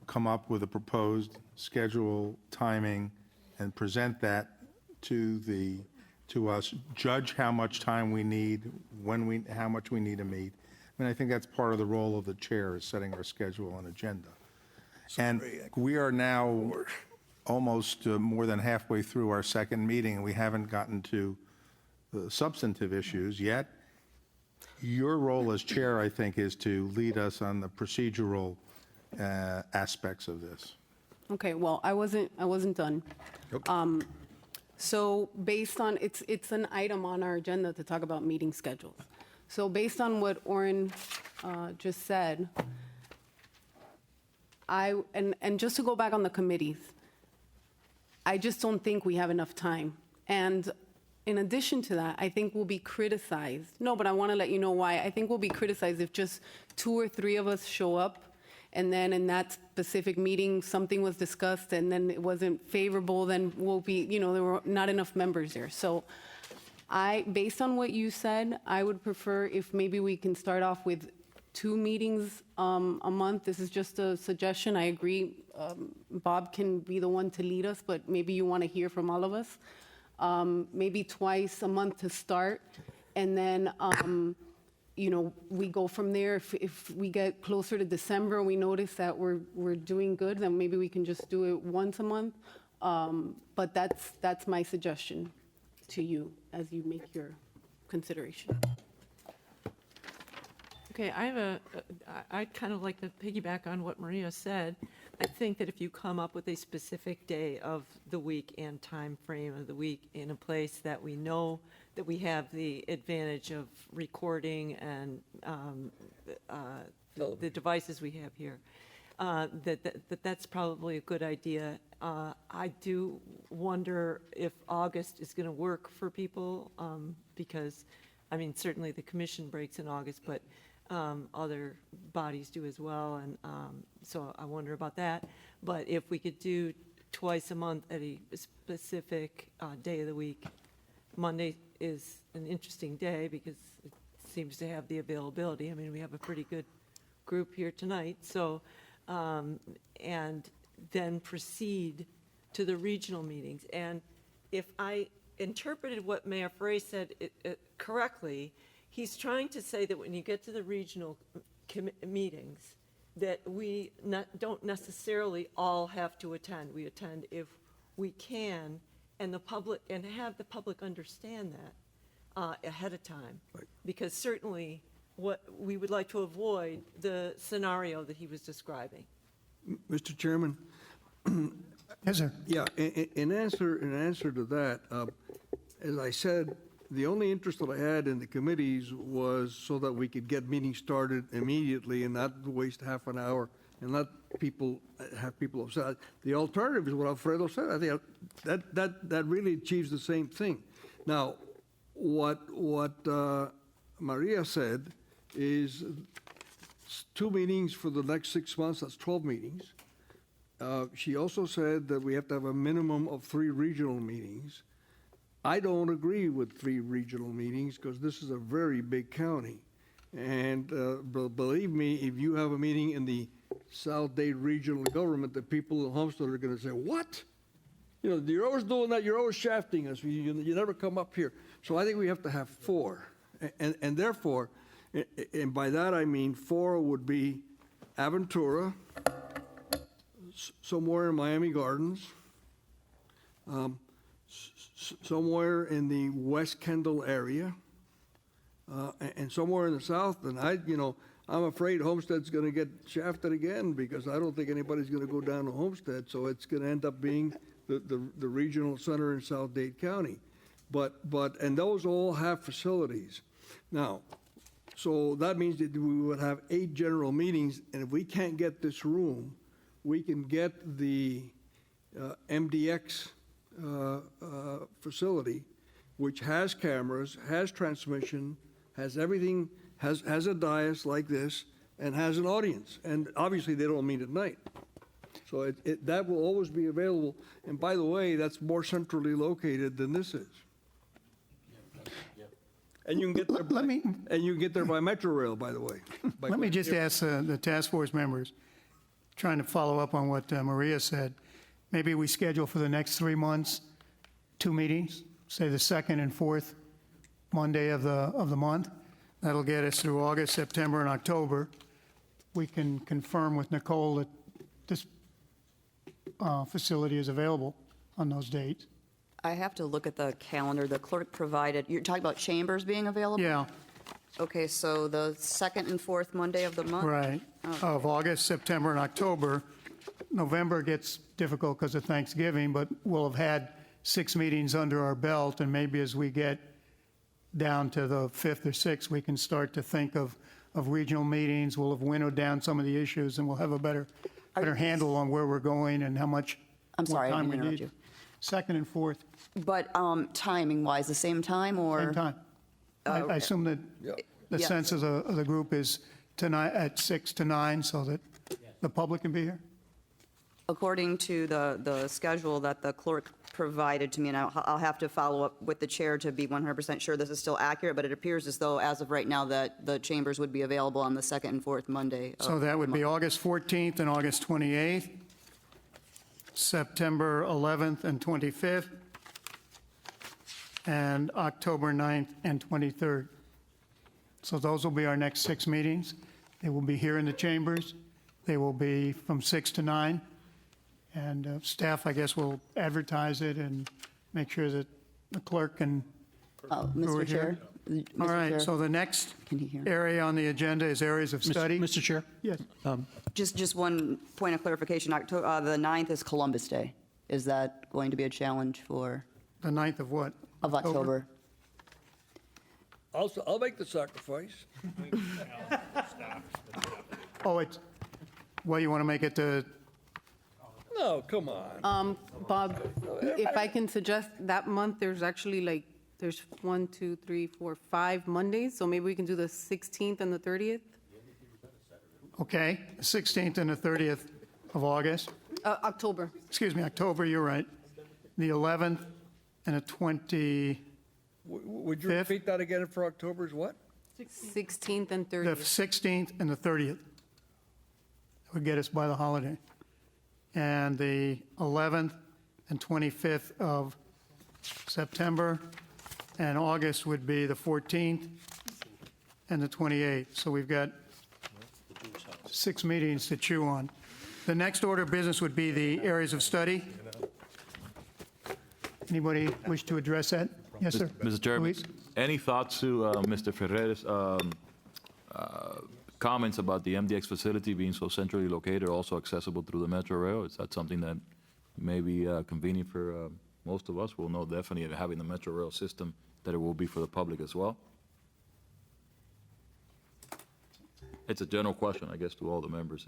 come up with a proposed schedule, timing, and present that to us, judge how much time we need, how much we need to meet. I mean, I think that's part of the role of the chair, is setting our schedule and agenda. And we are now almost more than halfway through our second meeting, and we haven't gotten to the substantive issues yet. Your role as chair, I think, is to lead us on the procedural aspects of this. Okay, well, I wasn't done. So based on, it's an item on our agenda to talk about meeting schedules. So based on what Oren just said, and just to go back on the committees, I just don't think we have enough time. And in addition to that, I think we'll be criticized. No, but I want to let you know why. I think we'll be criticized if just 2 or 3 of us show up, and then in that specific meeting, something was discussed, and then it wasn't favorable, then we'll be, there were not enough members there. So based on what you said, I would prefer if maybe we can start off with 2 meetings a month. This is just a suggestion. I agree. Bob can be the one to lead us, but maybe you want to hear from all of us. Maybe twice a month to start, and then we go from there. If we get closer to December and we notice that we're doing good, then maybe we can just do it once a month. But that's my suggestion to you as you make your consideration. Okay, I'd kind of like to piggyback on what Maria said. I think that if you come up with a specific day of the week and time frame of the week in a place that we know that we have the advantage of recording and the devices we have here, that's probably a good idea. I do wonder if August is going to work for people, because, I mean, certainly the commission breaks in August, but other bodies do as well, and so I wonder about that. But if we could do twice a month at a specific day of the week, Monday is an interesting day because it seems to have the availability. I mean, we have a pretty good group here tonight, so, and then proceed to the regional meetings. And if I interpreted what Mayor Frey said correctly, he's trying to say that when you get to the regional meetings, that we don't necessarily all have to attend. We attend if we can, and the public, and have the public understand that ahead of time. Right. Because certainly what we would like to avoid the scenario that he was describing. Mr. Chairman, Yes, sir. yeah, in answer to that, as I said, the only interest that I had in the committees was so that we could get meetings started immediately and not waste half an hour and not have people upset. The alternative is what Alfredo said. I think that really achieves the same thing. Now, what Maria said is 2 meetings for the next 6 months. That's 12 meetings. She also said that we have to have a minimum of 3 regional meetings. I don't agree with 3 regional meetings because this is a very big county. And believe me, if you have a meeting in the South Dade regional government, the people in Homestead are going to say, what? You know, you're always doing that. You're always shafting us. You never come up here. So I think we have to have 4. And therefore, and by that I mean 4 would be Aventura, somewhere in Miami Gardens, somewhere in the West Kendall area, and somewhere in the south. And I'm afraid Homestead's going to get shafted again because I don't think anybody's going to go down to Homestead. So it's going to end up being the regional center in South Dade County. And those all have facilities. Now, so that means that we would have 8 general meetings. And if we can't get this room, we can get the MDX facility, which has cameras, has transmission, has everything, has a dais like this, and has an audience. And obviously, they don't meet at night. So that will always be available. And by the way, that's more centrally located than this is. And you can get there. And you can get there by Metro Rail, by the way. Let me just ask the task force members, trying to follow up on what Maria said. Maybe we schedule for the next 3 months 2 meetings, say the 2nd and 4th Monday of the month. That'll get us through August, September, and October. We can confirm with Nicole that this facility is available on those dates. I have to look at the calendar the clerk provided. You're talking about chambers being available? Yeah, Okay, so the 2nd and 4th Monday of the month? right. Of August, September, and October. November gets difficult because of Thanksgiving, but we'll have had 6 meetings under our belt, and maybe as we get down to the 5th or 6th, we can start to think of regional meetings. We'll have winnowed down some of the issues, and we'll have a better handle on where we're going and how much I'm sorry, I more time didn't we interrupt need. you. 2nd and 4th, But timing-wise, the same time, or? same time. I assume that the Yeah. sense of the group is tonight at 6 to 9, so that the public can be here? According to the schedule that the clerk provided to me, and I'll have to follow up with the chair to be 100% sure this is still accurate, but it appears as though, as of right now, that the chambers would be available on the 2nd and 4th Monday. So that would be August 14th and August 28th, September 11th and 25th, and October 9th and 23rd. So those will be our next 6 meetings. They will be here in the chambers. They will be from 6 to 9. And staff, I guess, will advertise it and make sure that the clerk can. Mr. Chair? All right, so the next area on the agenda is areas of study. Mr. Chair? Yes. Just one point of clarification. The 9th is Columbus Day. Is that going to be a challenge for? The 9th of what? Of October. I'll make the sacrifice. Oh, it's Well, you want to make it the, No, come on. Bob, if I can suggest, that month, there's actually like, there's 1, 2, 3, 4, 5 Mondays, so maybe we can do the 16th and the 30th? okay, 16th and the 30th of August. October. Excuse me, October, you're right. The 11th and the 20, Would you Fifth? repeat that again for October's what? 16th and the 30th. 16th and the 30th. That would get us by the holiday. And the 11th and 25th of September, and August would be the 14th and the 28th. So we've got 6 meetings to chew on. The next order of business would be the areas of study. Anybody wish to address that? Yes, sir. Mr. Chairman, Luis? any thoughts to Mr. Ferrer's comments about the MDX facility being so centrally located, also accessible through the Metro Rail? Is that something that may be convenient for most of us? We'll know definitely having the Metro Rail system that it will be for the public as well. It's a general question, I guess, to all the members.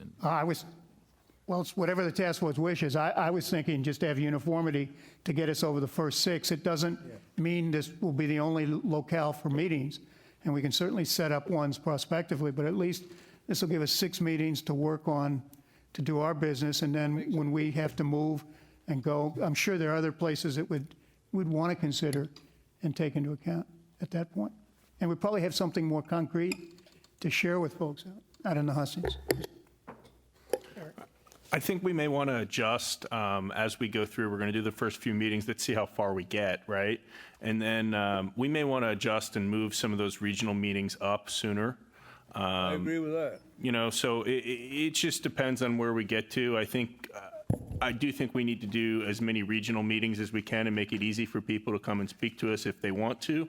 Well, it's whatever the task force wishes. I was thinking just to have uniformity to get us over the first 6. It doesn't mean this will be the only locale for meetings, and we can certainly set up ones prospectively, but at least this will give us 6 meetings to work on, to do our business, and then when we have to move and go, I'm sure there are other places that we'd want to consider and take into account at that point. And we probably have something more concrete to share with folks out in the hustings. I think we may want to adjust as we go through. We're going to do the first few meetings. Let's see how far we get, right? And then we may want to adjust and move some of those regional meetings up sooner. I agree with that. You know, so it just depends on where we get to. I do think we need to do as many regional meetings as we can and make it easy for people to come and speak to us if they want to.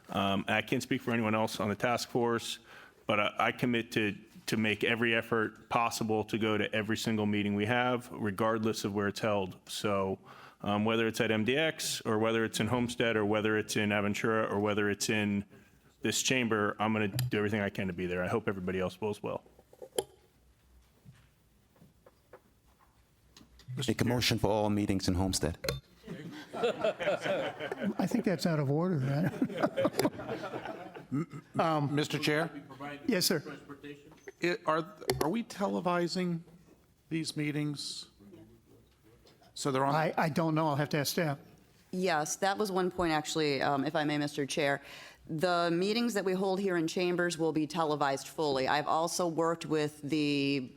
I can't speak for anyone else on the task force, but I commit to make every effort possible to go to every single meeting we have, regardless of where it's held. So whether it's at MDX or whether it's in Homestead or whether it's in Aventura or whether it's in this chamber, I'm going to do everything I can to be there. I hope everybody else will as well. Make a motion for all meetings in Homestead. I think that's out of order, right? Mr. Chair, Yes, sir. are we televising these meetings? So they're on, I don't know. I'll have to ask staff. Yes, that was one point, actually, if I may, Mr. Chair. The meetings that we hold here in chambers will be televised fully. I've also worked with the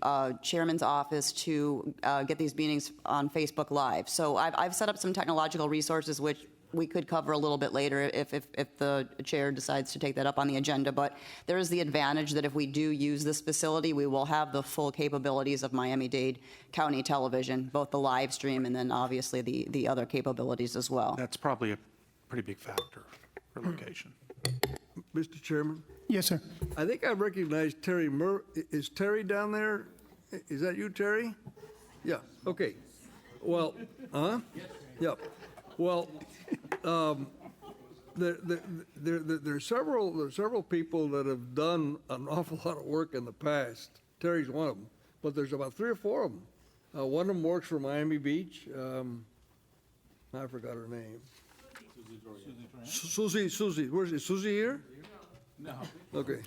chairman's office to get these meetings on Facebook Live. So I've set up some technological resources which we could cover a little bit later if the chair decides to take that up on the agenda. But there is the advantage that if we do use this facility, we will have the full capabilities of Miami-Dade County Television, both the live stream and then obviously the other capabilities as well. that's probably a pretty big factor for location. Mr. Chairman, Yes, sir. I think I recognize Terry Is Terry down there? Is that you, Terry? Yeah, okay. Well, yeah. Well, there's several people that have done an awful lot of work in the past. Terry's one of them, but there's about 3 or 4 of them. One of them works for Miami Beach. I forgot her name. Susie. Where's she? Susie here? No. Okay.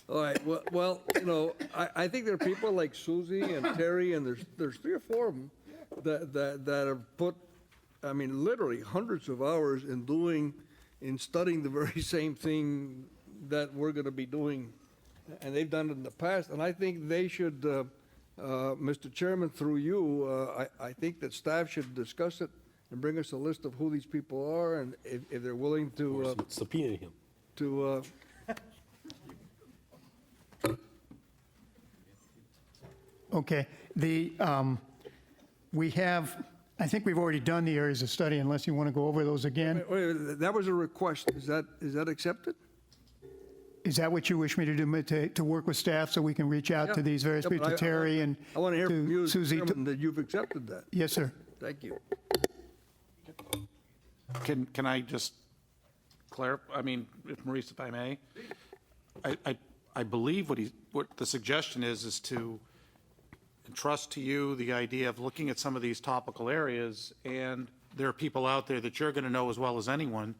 All right. Well, you know, I think there are people like Susie and Terry, and there's 3 or 4 of them that have put, I mean, literally hundreds of hours in studying the very same thing that we're going to be doing, and they've done it in the past. And I think they should, Mr. Chairman, through you, I think that staff should discuss it and bring us a list of who these people are, and if they're willing to Subpoena him. Okay. We have, I think we've already done the areas of study, unless you want to go over those again. Wait, that was a request. Is that accepted? Is that what you wish me to do, to work with staff so we can reach out to these various people, to Terry and I want to hear from you, to Susie? Chairman, that you've accepted that. Yes, sir. Thank you. Can I just clarify, I mean, if Maurice, if I may? I believe what the suggestion is to entrust to you the idea of looking at some of these topical areas, and there are people out there that you're going to know as well as anyone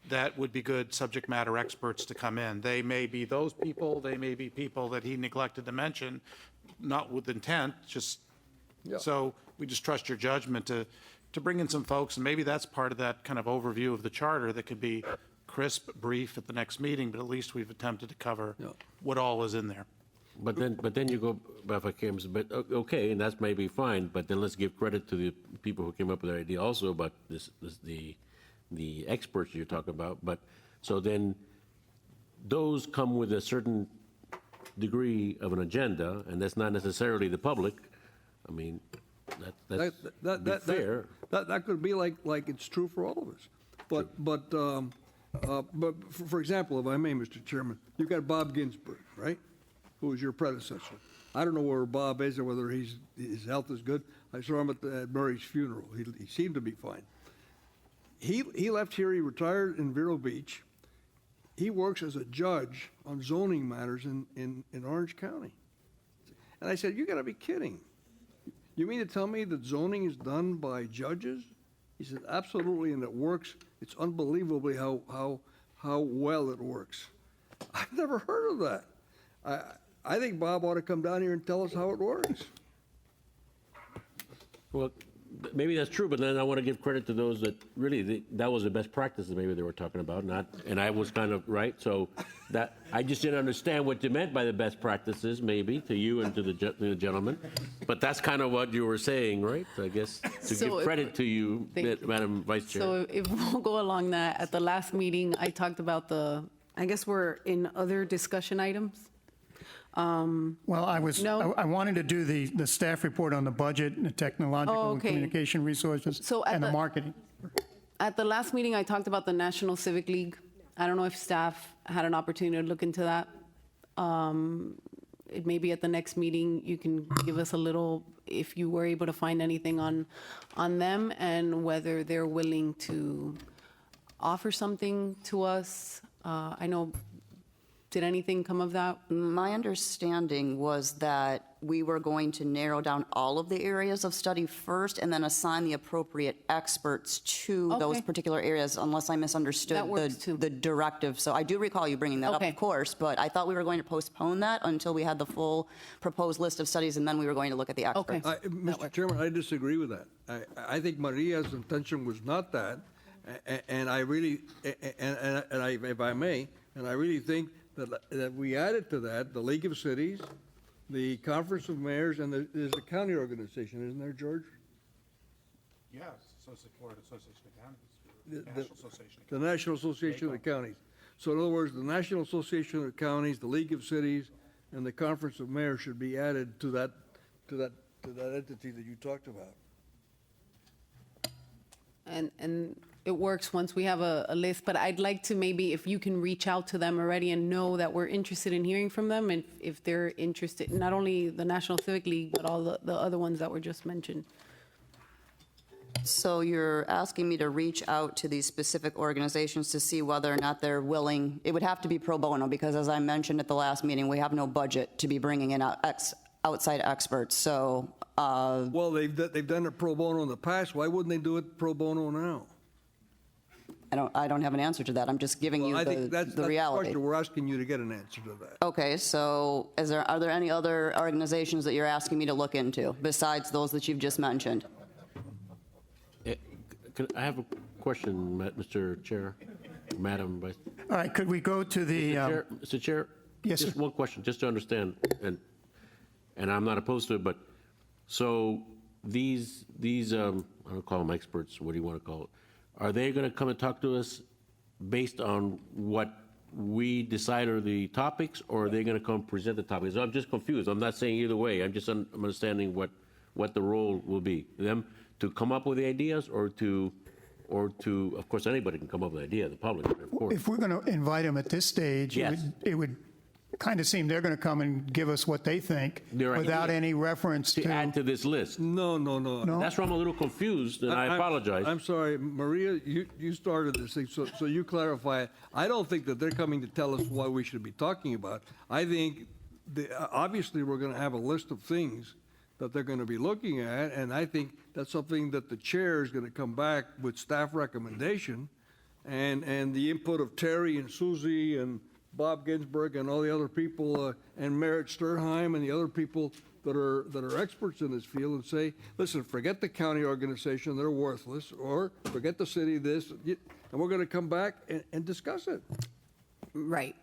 that would be good subject matter experts to come in. They may be those people, they may be people that he neglected to mention, not with intent, just, so we just trust your judgment to bring in some folks, and maybe that's part of that kind of overview of the charter that could be crisp, brief at the next meeting, but at least we've attempted to cover what all is in there. But then you go, if I can, but okay, and that's maybe fine, but then let's give credit to the people who came up with the idea also about the experts you're talking about. But so then those come with a certain degree of an agenda, and that's not necessarily the public. I mean, that's fair. That could be like it's true for all of us. But for example, if I may, Mr. Chairman, you've got Bob Ginsburg, right? Who was your predecessor. I don't know where Bob is or whether his health is good. I saw him at Murray's funeral. He seemed to be fine. He left here, he retired in Vero Beach. He works as a judge on zoning matters in Orange County. And I said, you gotta be kidding. You mean to tell me that zoning is done by judges? He said, absolutely, and it works. It's unbelievably how well it works. I've never heard of that. I think Bob ought to come down here and tell us how it works. Well, maybe that's true, but then I want to give credit to those that really, that was the best practices maybe they were talking about, and I was kind of right. So that I just didn't understand what you meant by the best practices, maybe, to you and to the gentleman. But that's kind of what you were saying, right? I guess to give credit to you, Madam Vice Chair. So if we'll go along that, at the last meeting, I talked about I guess we're in other discussion items. Well, I wanted to do the staff report on the budget, and the technological and communication resources, and the marketing. At the last meeting, I talked about the National Civic League. I don't know if staff had an opportunity to look into that. It may be at the next meeting, you can give us a little, if you were able to find anything on them and whether they're willing to offer something to us. I know. Did anything come of that? My understanding was that we were going to narrow down all of the areas of study first and then assign the appropriate experts to those particular areas, unless I misunderstood the directive. So I do recall you bringing that up, of course, but I thought we were going to postpone that until we had the full proposed list of studies, and then we were going to look at the experts. Mr. Chairman, I disagree with that. I think Maria's intention was not that, and I really, if I may, and I really think that we added to that the League of Cities, the Conference of Mayors, and there's a county organization, isn't there, George? Yes, Florida Association of Counties, National Association of The National Association of Counties. So in other words, the National Association of Counties, the League of Cities, and the Conference of Mayors should be added to that entity that you talked about. And it works once we have a list, but I'd like to maybe, if you can reach out to them already and know that we're interested in hearing from them, and if they're interested, not only the National Civic League, but all the other ones that were just mentioned. So you're asking me to reach out to these specific organizations to see whether or not they're willing. It would have to be pro bono, because as I mentioned at the last meeting, we have no budget to be bringing in outside experts. So well, they've done it pro bono in the past. Why wouldn't they do it pro bono now? I don't have an answer to that. I'm just giving you I think the the reality. question. We're asking you to get an answer to that. Okay, so are there any other organizations that you're asking me to look into besides those that you've just mentioned? I have a question, Mr. Chair, Madam Vice. All right, could we go to the... Mr. Chair? Yes, just sir. one question, just to understand, and I'm not opposed to it, but so these I don't call them experts, what do you want to call it? Are they going to come and talk to us based on what we decide are the topics, or are they going to come present the topics? I'm just confused. I'm not saying either way. I'm just understanding what the role will be. Them to come up with the ideas, or to, of course, anybody can come up with an idea, the public, of course. If we're going to invite them at this stage, Yes. it would kind of seem they're going to come and give us what they think without any reference to add to this list. No. That's where I'm a little confused, and I apologize. I'm sorry, Maria, you started this thing, so you clarify it. I don't think that they're coming to tell us what we should be talking about. I think, obviously, we're going to have a list of things that they're going to be looking at, and I think that's something that the chair is going to come back with staff recommendation, and the input of Terry and Susie and Bob Ginsburg and all the other people, and Merritt Sternheim and the other people that are experts in this field, and say, listen, forget the county organization, they're worthless, or forget the city this, and we're going to come back and discuss it. Right.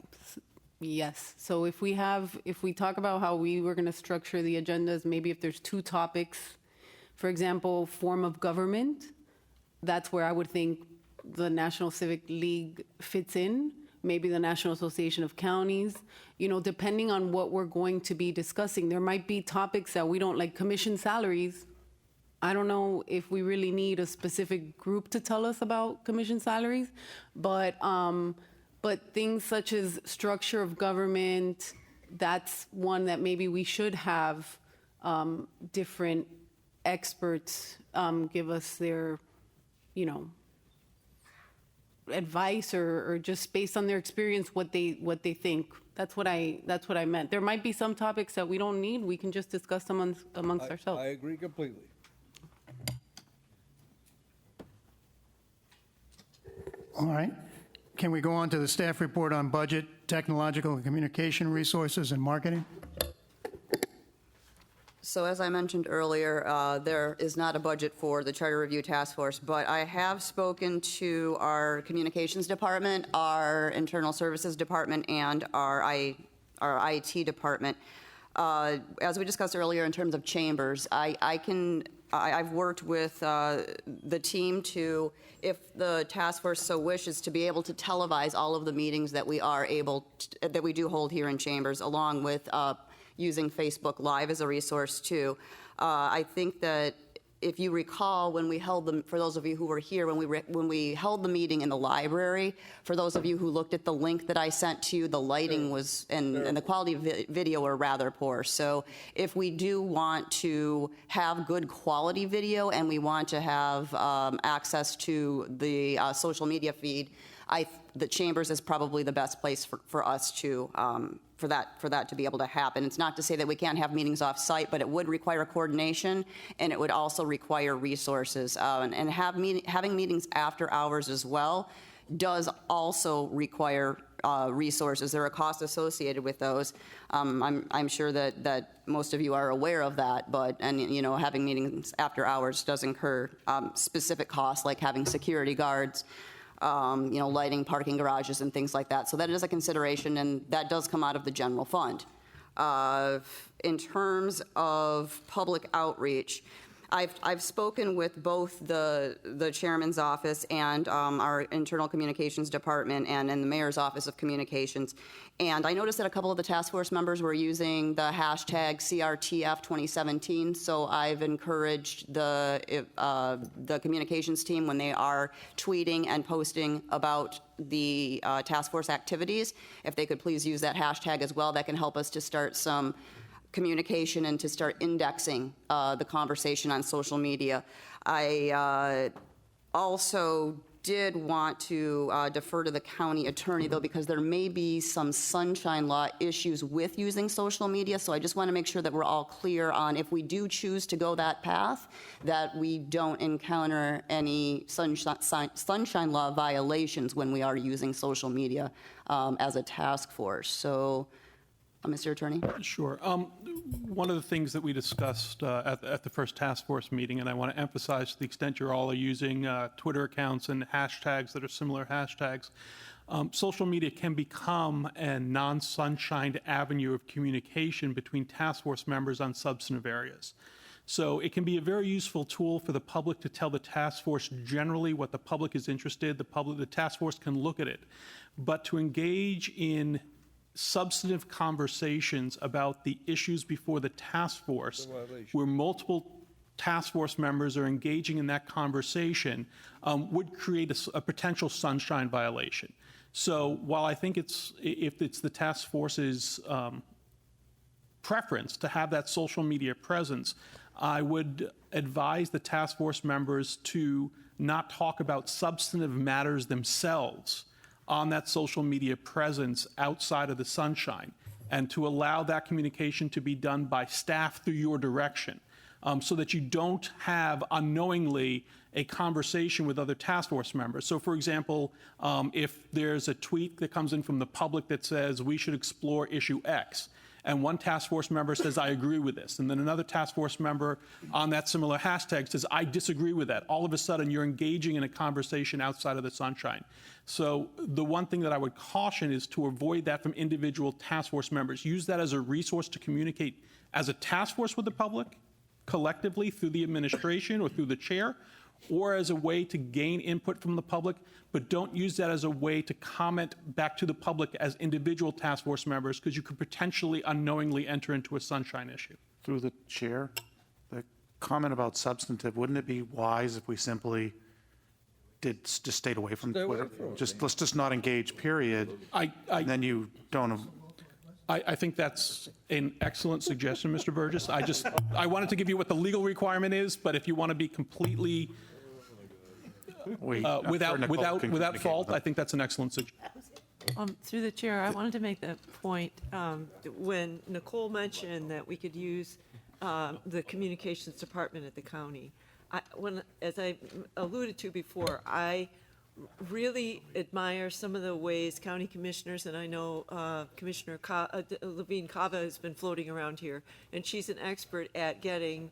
Yes. So if we talk about how we were going to structure the agendas, maybe if there's two topics, for example, form of government, that's where I would think the National Civic League fits in, maybe the National Association of Counties, depending on what we're going to be discussing. There might be topics that we don't like, commission salaries. I don't know if we really need a specific group to tell us about commission salaries, but things such as structure of government, that's one that maybe we should have different experts give us their, advice or just based on their experience what they think. That's what I meant. There might be some topics that we don't need. We can just discuss them amongst ourselves. I agree completely. All right. Can we go on to the staff report on budget, technological and communication resources, and marketing? So as I mentioned earlier, there is not a budget for the Charter Review Task Force, but I have spoken to our communications department, our internal services department, and our IT department. As we discussed earlier in terms of chambers, I've worked with the team to, if the task force so wishes, to be able to televise all of the meetings that we do hold here in chambers, along with using Facebook Live as a resource too. I think that if you recall, when we held them, for those of you who were here, when we held the meeting in the library, for those of you who looked at the link that I sent to you, the lighting was, and the quality of video were rather poor. So if we do want to have good quality video and we want to have access to the social media feed, the chambers is probably the best place for us to for that to be able to happen. It's not to say that we can't have meetings off-site, but it would require coordination, and it would also require resources. And having meetings after hours as well does also require resources. There are costs associated with those. I'm sure that most of you are aware of that, but having meetings after hours does incur specific costs, like having security guards, lighting, parking garages, and things like that. So that is a consideration, and that does come out of the general fund. In terms of public outreach, I've spoken with both the chairman's office and our internal communications department and in the mayor's office of communications. And I noticed that a couple of the task force members were using the hashtag CRTF 2017. So I've encouraged the communications team, when they are tweeting and posting about the task force activities, if they could please use that hashtag as well. That can help us to start some communication and to start indexing the conversation on social media. I also did want to defer to the county attorney, though, because there may be some sunshine law issues with using social media. So I just want to make sure that we're all clear on, if we do choose to go that path, that we don't encounter any sunshine law violations when we are using social media as a task force. So, Mr. Attorney? Sure. One of the things that we discussed at the first task force meeting, and I want to emphasize, to the extent you're all using Twitter accounts and hashtags that are similar hashtags, social media can become a non-sunshined avenue of communication between task force members on substantive areas. So it can be a very useful tool for the public to tell the task force generally what the public is interested. The task force can look at it, but to engage in substantive conversations about the issues before the task force, where multiple task force members are engaging in that conversation, would create a potential sunshine violation. So while I think if it's the task force's preference to have that social media presence, I would advise the task force members to not talk about substantive matters themselves on that social media presence outside of the sunshine. and to allow that communication to be done by staff through your direction, so that you don't have unknowingly a conversation with other task force members. So for example, if there's a tweet that comes in from the public that says we should explore issue X, and one task force member says, I agree with this, and then another task force member on that similar hashtag says, I disagree with that. All of a sudden, you're engaging in a conversation outside of the sunshine. So the one thing that I would caution is to avoid that from individual task force members. Use that as a resource to communicate as a task force with the public, collectively through the administration or through the chair, or as a way to gain input from the public, but don't use that as a way to comment back to the public as individual task force members, because you could potentially unknowingly enter into a sunshine issue. Through the chair, the comment about substantive, wouldn't it be wise if we simply just stayed away from Twitter? Let's just not engage, period. And then you don't. I think that's an excellent suggestion, Mr. Burgess. I wanted to give you what the legal requirement is, but if you want to be completely without fault, I think that's an excellent suggestion. Through the chair, I wanted to make that point. When Nicole mentioned that we could use the communications department at the county, as I alluded to before, I really admire some of the ways county commissioners, and I know Commissioner Levine Cava has been floating around here, and she's an expert at getting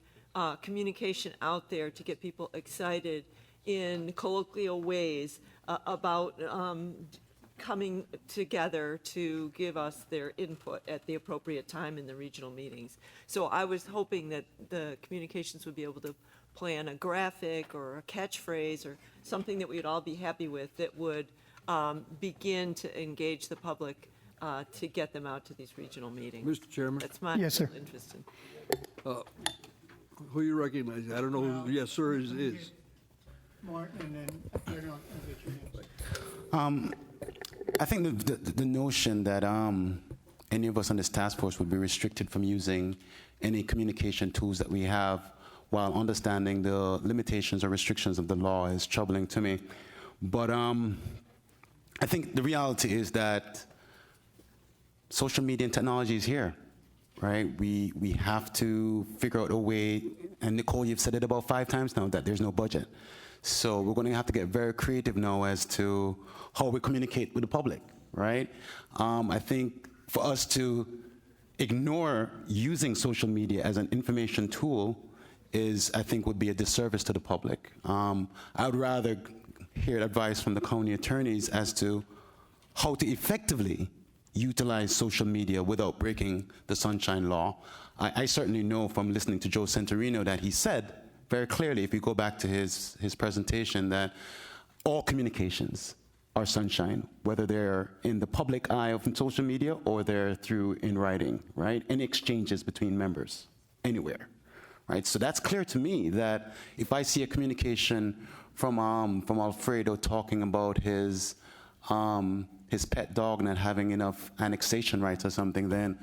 communication out there to get people excited in colloquial ways about coming together to give us their input at the appropriate time in the regional meetings. So I was hoping that the communications would be able to plan a graphic or a catchphrase or something that we'd all be happy with that would begin to engage the public to get them out to these regional meetings. Mr. Chairman? That's my Yes, sir. interest in. Who you recognize? I don't know who, yes, sir, is. Martin, and then you're going to get your I think the notion that any of us on this task force would be restricted from using any communication tools that we have while understanding the limitations or restrictions of the law is troubling to me. But I think the reality is that social media and technology is here, right? We have to figure out a way, and Nicole, you've said it about 5 times now, that there's no budget. So we're going to have to get very creative now as to how we communicate with the public, right? I think for us to ignore using social media as an information tool I think would be a disservice to the public. I would rather hear advice from the county attorneys as to how to effectively utilize social media without breaking the Sunshine Law. I certainly know from listening to Joe Centurino that he said very clearly, if you go back to his presentation, that all communications are sunshine, whether they're in the public eye of social media or they're through in writing, right? Any exchanges between members, anywhere, right? So that's clear to me that if I see a communication from Alfredo talking about his pet dog not having enough annexation rights or something, then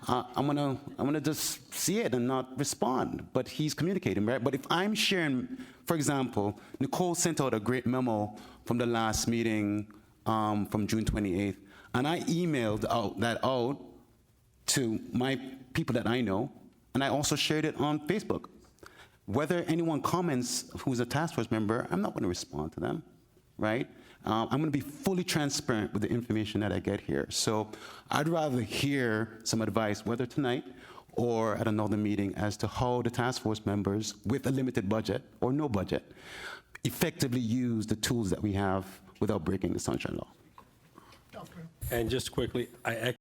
I'm gonna just see it and not respond. But he's communicating, right? But if I'm sharing, for example, Nicole sent out a great memo from the last meeting from June 28th, and I emailed that out to my people that I know, and I also shared it on Facebook. Whether anyone comments who's a task force member, I'm not going to respond to them, right? I'm going to be fully transparent with the information that I get here. So I'd rather hear some advice, whether tonight or at another meeting, as to how the task force members with a limited budget or no budget effectively use the tools that we have without breaking the Sunshine Law. And just quickly, I